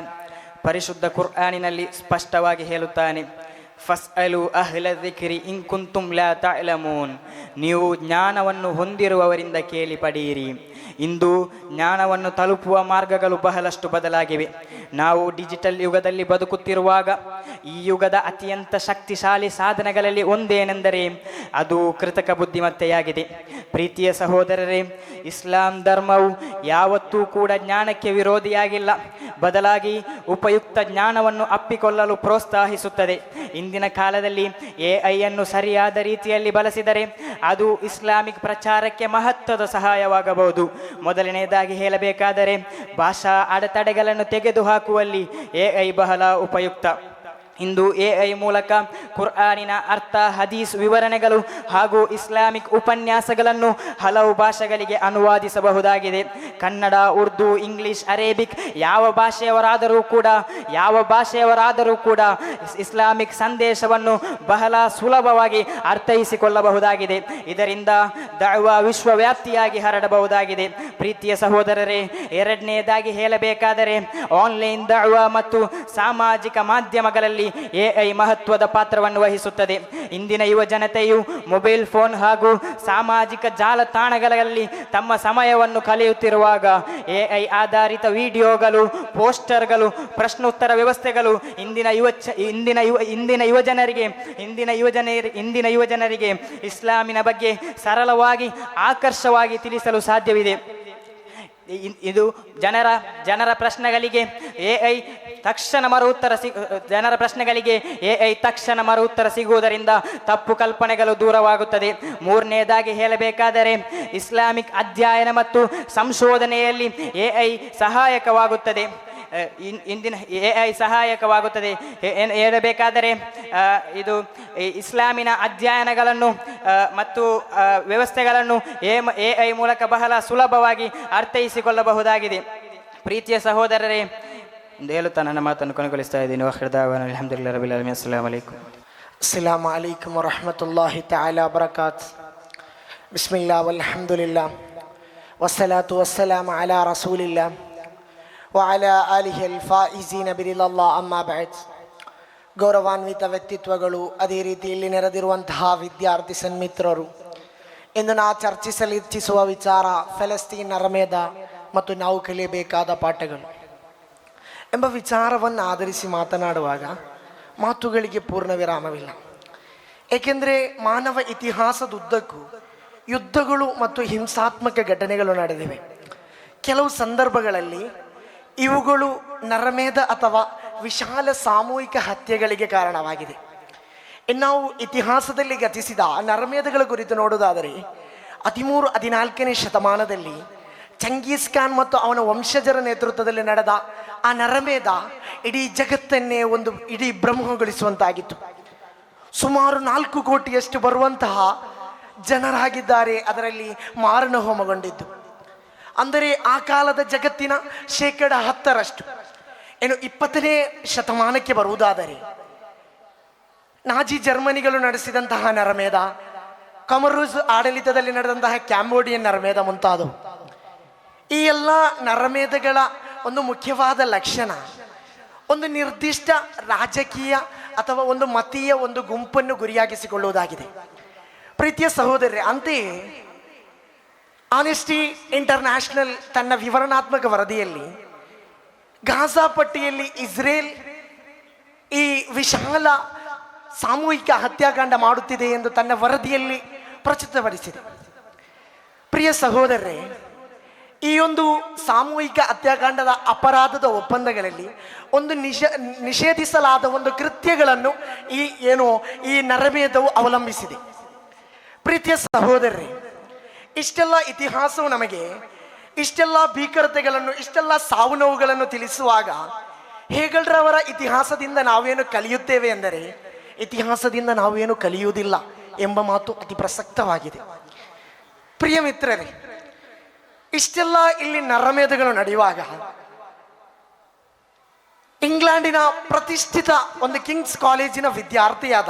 ಪರಿಶುದ್ಧ ಕುರ್ಆನಿನಲ್ಲಿ ಸ್ಪಷ್ಟವಾಗಿ ಹೇಳುತ್ತಾನೆ, ಫಸ್ಅಲು ಅಹ್ಲ ಜಿಕ್ರಿ ಇನ್ ಕುಂತುಂ ಲಾ ತಅಲಮೂನ್. ನೀವು ಜ್ಞಾನವನ್ನು ಹೊಂದಿರುವವರಿಂದ ಕೇಳಿ ಪಡೆಯಿರಿ. ಇಂದು ಜ್ಞಾನವನ್ನು ತಲುಪುವ ಮಾರ್ಗಗಳು ಬಹಳಷ್ಟು ಬದಲಾಗಿವೆ. ನಾವು ಡಿಜಿಟಲ್ ಯುಗದಲ್ಲಿ ಬದುಕುತ್ತಿರುವಾಗ ಈ ಯುಗದ ಅತ್ಯಂತ ಶಕ್ತಿಶಾಲಿ ಸಾಧನಗಳಲ್ಲಿ ಒಂದೇನೆಂದರೆ ಅದು ಕೃತಕ ಬುದ್ಧಿಮತ್ತೆಯಾಗಿದೆ. ಪ್ರೀತಿಯ ಸಹೋದರರೇ, ಇಸ್ಲಾಂ ಧರ್ಮವು ಯಾವತ್ತೂ ಕೂಡ ಜ್ಞಾನಕ್ಕೆ ವಿರೋಧಿಯಾಗಿಲ್ಲ, ಬದಲಾಗಿ ಉಪಯುಕ್ತ ಜ್ಞಾನವನ್ನು ಅಪ್ಪಿಕೊಳ್ಳಲು ಪ್ರೋತ್ಸಾಹಿಸುತ್ತದೆ. ಇಂದಿನ ಕಾಲದಲ್ಲಿ AI ಅನ್ನು ಸರಿಯಾದ ರೀತಿಯಲ್ಲಿ ಬಳಸಿದರೆ ಅದು ಇಸ್ಲಾಮಿಕ್ ಪ್ರಚಾರಕ್ಕೆ ಮಹತ್ವದ ಸಹಾಯವಾಗಬಹುದು. ಮೊದಲನೆಯದಾಗಿ ಹೇಳಬೇಕಾದರೆ ಭಾಷಾ ಅಡೆತಡೆಗಳನ್ನು ತೆಗೆದುಹಾಕುವಲ್ಲಿ AI ಬಹಳ ಉಪಯುಕ್ತ. ಇಂದು AI ಮೂಲಕ ಕುರ್ಆನಿನ ಅರ್ಥ, ಹದೀಸ್ ವಿವರಣೆಗಳು ಹಾಗೂ ಇಸ್ಲಾಮಿಕ್ ಉಪನ್ಯಾಸಗಳನ್ನು ಹಲವು ಭಾಷೆಗಳಿಗೆ ಅನುವಾದಿಸಬಹುದಾಗಿದೆ. ಕನ್ನಡ, ಉರ್ದು, ಇಂಗ್ಲಿಷ್, ಅರೇಬಿಕ್ ಯಾವ ಭಾಷೆಯವರಾದರೂ ಕೂಡ ಇಸ್ಲಾಮಿಕ್ ಸಂದೇಶವನ್ನು ಬಹಳ ಸುಲಭವಾಗಿ ಅರ್ಥೈಸಿಕೊಳ್ಳಬಹುದಾಗಿದೆ. ಇದರಿಂದ ದಅವಾ ವಿಶ್ವವ್ಯಾಪ್ತಿಯಾಗಿ ಹರಡಬಹುದಾಗಿದೆ. ಪ್ರೀತಿಯ ಸಹೋದರರೇ, ಎರಡನೆಯದಾಗಿ ಹೇಳಬೇಕಾದರೆ ಆನ್ಲೈನ್ ದಅವಾ ಮತ್ತು ಸಾಮಾಜಿಕ ಮಾಧ್ಯಮಗಳಲ್ಲಿ ಎಐ ಮಹತ್ವದ ಪಾತ್ರವನ್ನು ವಹಿಸುತ್ತದೆ. ಇಂದಿನ ಯುವ ಜನತೆಯು ಮೊಬೈಲ್ ಫೋನ್ ಹಾಗೂ ಸಾಮಾಜಿಕ ಜಾಲತಾಣಗಳಲ್ಲಿ ತಮ್ಮ ಸಮಯವನ್ನು ಕಳೆಯುತ್ತಿರುವಾಗ ಎಐ ಆಧಾರಿತ ವಿಡಿಯೋಗಳು, ಪೋಸ್ಟರ್ಗಳು, ಪ್ರಶ್ನೋತ್ತರ ವ್ಯವಸ್ಥೆಗಳು ಇಂದಿನ ಯುವ ಜನರಿಗೆ ಇಸ್ಲಾಮಿನ ಬಗ್ಗೆ ಸರಳವಾಗಿ ಆಕರ್ಷವಾಗಿ ತಿಳಿಸಲು ಸಾಧ್ಯವಿದೆ. ಇದು ಜನರ ಪ್ರಶ್ನೆಗಳಿಗೆ ಎಐ ತಕ್ಷಣ ಮರು ಉತ್ತರ ಸಿಗುವುದರಿಂದ ತಪ್ಪು ಕಲ್ಪನೆಗಳು ದೂರವಾಗುತ್ತದೆ. ಮೂರನೇದಾಗಿ ಹೇಳಬೇಕಾದರೆ ಇಸ್ಲಾಮಿಕ್ ಅಧ್ಯಯನ ಮತ್ತು ಸಂಶೋಧನೆಯಲ್ಲಿ ಎಐ ಸಹಾಯಕವಾಗುತ್ತದೆ. ಹೇಳಬೇಕಾದರೆ ಇದು ಇಸ್ಲಾಮಿನ ಅಧ್ಯಯನಗಳನ್ನು ಮತ್ತು ವ್ಯವಸ್ಥೆಗಳನ್ನು ಎಐ ಮೂಲಕ ಬಹಳ ಸುಲಭವಾಗಿ ಅರ್ಥೈಸಿಕೊಳ್ಳಬಹುದಾಗಿದೆ. ಪ್ರೀತಿಯ ಸಹೋದರರೇ, ಎಂದು ಹೇಳುತ್ತಾ ನನ್ನ ಮಾತನ್ನು ಕೊನೆಗೊಳಿಸ್ತಾ ಇದ್ದೀನಿ. ಅಲ್ಹಮ್ದುಲಿಲ್ಲಾಹಿ ರಬ್ಬಿಲ್ ಆಲಮೀನ್. ಅಸ್ಸಲಾಮು ಅಲೈಕುಂ. ಅಸ್ಸಲಾಮು ಅಲೈಕುಂ ವರಹಮತುಲ್ಲಾಹಿ ತಆಲಾ ವಬರಕಾತ್. ಬಿಸ್ಮಿಲ್ಲಾ ವಲ್ಹಮ್ದುಲಿಲ್ಲಾ ವಸ್ಸಲಾತು ವಸ್ಸಲಾಮು ಅಲಾ ರಸೂಲಿಲ್ಲಾ ವಅಲಾ ಆಲಿಹಿ ಅಲ್ ಫಾಯಿಜೀನ ಬಿರಿಲ್ಲಲ್ಲಾಹ್ ಅಮ್ಮಾ ಬಅದ್. ಗೌರವಾನ್ವಿತ ವ್ಯಕ್ತಿತ್ವಗಳು, ಅದೇ ರೀತಿ ಇಲ್ಲಿ ನೆರೆದಿರುವಂತಹ ವಿದ್ಯಾರ್ಥಿ ಸನ್ಮಿತ್ರರು, ಇಂದು ನಾ ಚರ್ಚಿಸಲಿಚ್ಛಿಸುವ ವಿಚಾರ ಫೆಲಸ್ತೀನ್ ನರಮೇಧ ಮತ್ತು ನಾವು ಕಲಿಯಬೇಕಾದ ಪಾಠಗಳು ಎಂಬ ವಿಚಾರವನ್ನು ಆಧರಿಸಿ ಮಾತನಾಡುವಾಗ ಮಾತುಗಳಿಗೆ ಪೂರ್ಣ ವಿರಾಮವಿಲ್ಲ. ಏಕೆಂದರೆ ಮಾನವ ಇತಿಹಾಸದುದ್ದಕ್ಕೂ ಯುದ್ಧಗಳು ಮತ್ತು ಹಿಂಸಾತ್ಮಕ ಘಟನೆಗಳು ನಡೆದಿವೆ. ಕೆಲವು ಸಂದರ್ಭಗಳಲ್ಲಿ ಇವುಗಳು ನರಮೇಧ ಅಥವಾ ವಿಶಾಲ ಸಾಮೂಹಿಕ ಹತ್ಯೆಗಳಿಗೆ ಕಾರಣವಾಗಿದೆ. ನಾವು ಇತಿಹಾಸದಲ್ಲಿ ಗತಿಸಿದ ನರಮೇಧಗಳ ಕುರಿತು ನೋಡುವುದಾದರೆ 13-14ನೇ ಶತಮಾನದಲ್ಲಿ ಚಂಗೀಸ್ ಖಾನ್ ಮತ್ತು ಅವನ ವಂಶಜರ ನೇತೃತ್ವದಲ್ಲಿ ನಡೆದ ಆ ನರಮೇಧ ಇಡೀ ಜಗತ್ತನ್ನೇ ಇಡೀ ಬ್ರಹ್ಮಗೊಳಿಸುವಂತಾಗಿತ್ತು. ಸುಮಾರು 4 ಕೋಟಿಯಷ್ಟು ಬರುವಂತಹ ಜನರಾಗಿದ್ದಾರೆ ಅದರಲ್ಲಿ ಮಾರಣ ಹೋಮಗೊಂಡಿದ್ದು. ಅಂದರೆ ಆ ಕಾಲದ ಜಗತ್ತಿನ 10% ಏನು 20ನೇ ಶತಮಾನಕ್ಕೆ ಬರುವುದಾದರೆ ನಾಜಿ ಜರ್ಮನಿಗಳು ನಡೆಸಿದಂತಹ ನರಮೇಧ, ಕಮರೂಸ್ ಆಡಳಿತದಲ್ಲಿ ನಡೆದಂತಹ ಕ್ಯಾಂಬೋಡಿಯನ್ ನರಮೇಧ ಮುಂತಾದವು. ಈ ಎಲ್ಲ ನರಮೇಧಗಳ ಒಂದು ಮುಖ್ಯವಾದ ಲಕ್ಷಣ ಒಂದು ನಿರ್ದಿಷ್ಟ ರಾಜಕೀಯ ಅಥವಾ ಒಂದು ಮತೀಯ ಒಂದು ಗುಂಪನ್ನು ಗುರಿಯಾಗಿಸಿಕೊಳ್ಳುವುದಾಗಿದೆ. ಪ್ರೀತಿಯ ಸಹೋದರರೇ, ಅಂತೆಯೇ ಆನೆಸ್ಟಿ ಇಂಟರ್ನ್ಯಾಷನಲ್ ತನ್ನ ವಿವರಣಾತ್ಮಕ ವರದಿಯಲ್ಲಿ ಗಾಜಾ ಪಟ್ಟಿಯಲ್ಲಿ ಇಸ್ರೇಲ್ ಈ ವಿಶಾಲ ಸಾಮೂಹಿಕ ಹತ್ಯಾಕಾಂಡ ಮಾಡುತ್ತಿದೆ ಎಂದು ತನ್ನ ವರದಿಯಲ್ಲಿ ಪ್ರಸ್ತುತಪಡಿಸಿದೆ. ಪ್ರಿಯ ಸಹೋದರರೇ, ಈ ಒಂದು ಸಾಮೂಹಿಕ ಹತ್ಯಾಕಾಂಡದ ಅಪರಾಧದ ಒಪ್ಪಂದಗಳಲ್ಲಿ ಒಂದು ನಿಷೇಧಿಸಲಾದ ಒಂದು ಕೃತ್ಯಗಳನ್ನು ಈ ನರಮೇಧವು ಅವಲಂಬಿಸಿದೆ. ಪ್ರೀತಿಯ ಸಹೋದರರೇ, ಇಷ್ಟೆಲ್ಲ ಇತಿಹಾಸವು ನಮಗೆ ಇಷ್ಟೆಲ್ಲ ಭೀಕರತೆಗಳನ್ನು, ಇಷ್ಟೆಲ್ಲ ಸಾವು ನೋವುಗಳನ್ನು ತಿಳಿಸುವಾಗ ಹೇಗಲ್ರವರ ಇತಿಹಾಸದಿಂದ ನಾವೇನು ಕಲಿಯುತ್ತೇವೆ ಎಂದರೆ ಇತಿಹಾಸದಿಂದ ನಾವೇನು ಕಲಿಯುವುದಿಲ್ಲ ಎಂಬ ಮಾತು ಅತಿ ಪ್ರಸಕ್ತವಾಗಿದೆ. ಪ್ರಿಯ ಮಿತ್ರರೇ, ಇಷ್ಟೆಲ್ಲ ಇಲ್ಲಿ ನರಮೇಧಗಳು ನಡೆಯುವಾಗ ಇಂಗ್ಲೆಂಡಿನ ಪ್ರತಿಷ್ಠಿತ ಒಂದು ಕಿಂಗ್ಸ್ ಕಾಲೇಜಿನ ವಿದ್ಯಾರ್ಥಿಯಾದ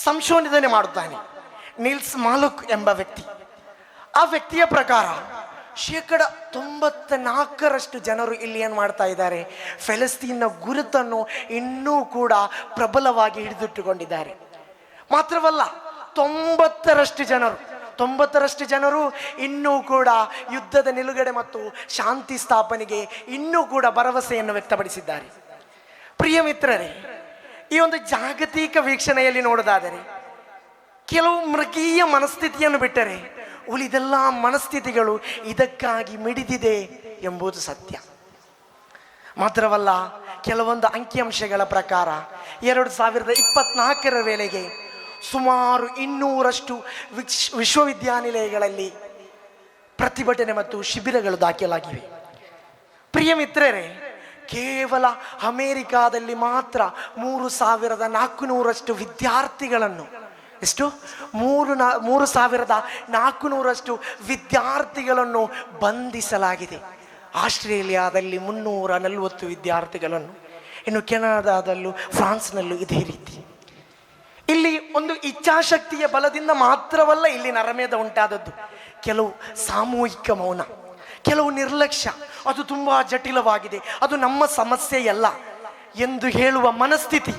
ಸಂಶೋಧನೆ ಮಾಡುತ್ತಾನೆ ನೀಲ್ಸ್ ಮಾಲುಕ್ ಎಂಬ ವ್ಯಕ್ತಿ. ಆ ವ್ಯಕ್ತಿಯ ಪ್ರಕಾರ 94% ಜನರು ಇಲ್ಲಿ ಏನು ಮಾಡ್ತಾ ಇದ್ದಾರೆ, ಫೆಲಸ್ತೀನ್ನ ಗುರುತನ್ನು ಇನ್ನೂ ಕೂಡ ಪ್ರಬಲವಾಗಿ ಹಿಡಿದಿಟ್ಟುಕೊಂಡಿದ್ದಾರೆ. ಮಾತ್ರವಲ್ಲ, 90% ಜನರು ಇನ್ನೂ ಕೂಡ ಯುದ್ಧದ ನಿಲುಗಡೆ ಮತ್ತು ಶಾಂತಿ ಸ್ಥಾಪನೆಗೆ ಇನ್ನೂ ಕೂಡ ಭರವಸೆಯನ್ನು ವ್ಯಕ್ತಪಡಿಸಿದ್ದಾರೆ. ಪ್ರಿಯ ಮಿತ್ರರೇ, ಈ ಒಂದು ಜಾಗತಿಕ ವೀಕ್ಷಣೆಯಲ್ಲಿ ನೋಡೋದಾದರೆ ಕೆಲವು ಮೃಗೀಯ ಮನಸ್ಥಿತಿಯನ್ನು ಬಿಟ್ಟರೆ ಉಳಿದೆಲ್ಲ ಮನಸ್ಥಿತಿಗಳು ಇದಕ್ಕಾಗಿ ಮಿಡಿದಿದೆ ಎಂಬುದು ಸತ್ಯ. ಮಾತ್ರವಲ್ಲ, ಕೆಲವೊಂದು ಅಂಕಿಅಂಶಗಳ ಪ್ರಕಾರ 2024ರ ವೇಳೆಗೆ ಸುಮಾರು 200ರಷ್ಟು ವಿಶ್ವವಿದ್ಯಾನಿಲಯಗಳಲ್ಲಿ ಪ್ರತಿಭಟನೆ ಮತ್ತು ಶಿಬಿರಗಳು ದಾಖಲಾಗಿವೆ. ಪ್ರಿಯ ಮಿತ್ರರೇ, ಕೇವಲ ಅಮೇರಿಕಾದಲ್ಲಿ ಮಾತ್ರ 3400ರಷ್ಟು ವಿದ್ಯಾರ್ಥಿಗಳನ್ನು 3400ರಷ್ಟು ವಿದ್ಯಾರ್ಥಿಗಳನ್ನು ಬಂಧಿಸಲಾಗಿದೆ. ಆಸ್ಟ್ರೇಲಿಯಾದಲ್ಲಿ 340 ವಿದ್ಯಾರ್ಥಿಗಳನ್ನು, ಇನ್ನು ಕೆನಡಾದಲ್ಲೂ ಫ್ರಾನ್ಸ್ನಲ್ಲೂ ಇದೇ ರೀತಿ. ಇಲ್ಲಿ ಒಂದು ಇಚ್ಛಾಶಕ್ತಿಯ ಬಲದಿಂದ ಮಾತ್ರವಲ್ಲ ಇಲ್ಲಿ ನರಮೇಧ ಉಂಟಾದದ್ದು. ಕೆಲವು ಸಾಮೂಹಿಕ ಮೌನ, ಕೆಲವು ನಿರ್ಲಕ್ಷ್ಯ, ಅದು ತುಂಬ ಜಟಿಲವಾಗಿದೆ. ಅದು ನಮ್ಮ ಸಮಸ್ಯೆಯಲ್ಲ. ಎಂದು ಹೇಳುವ ಮನಸ್ಥಿತಿ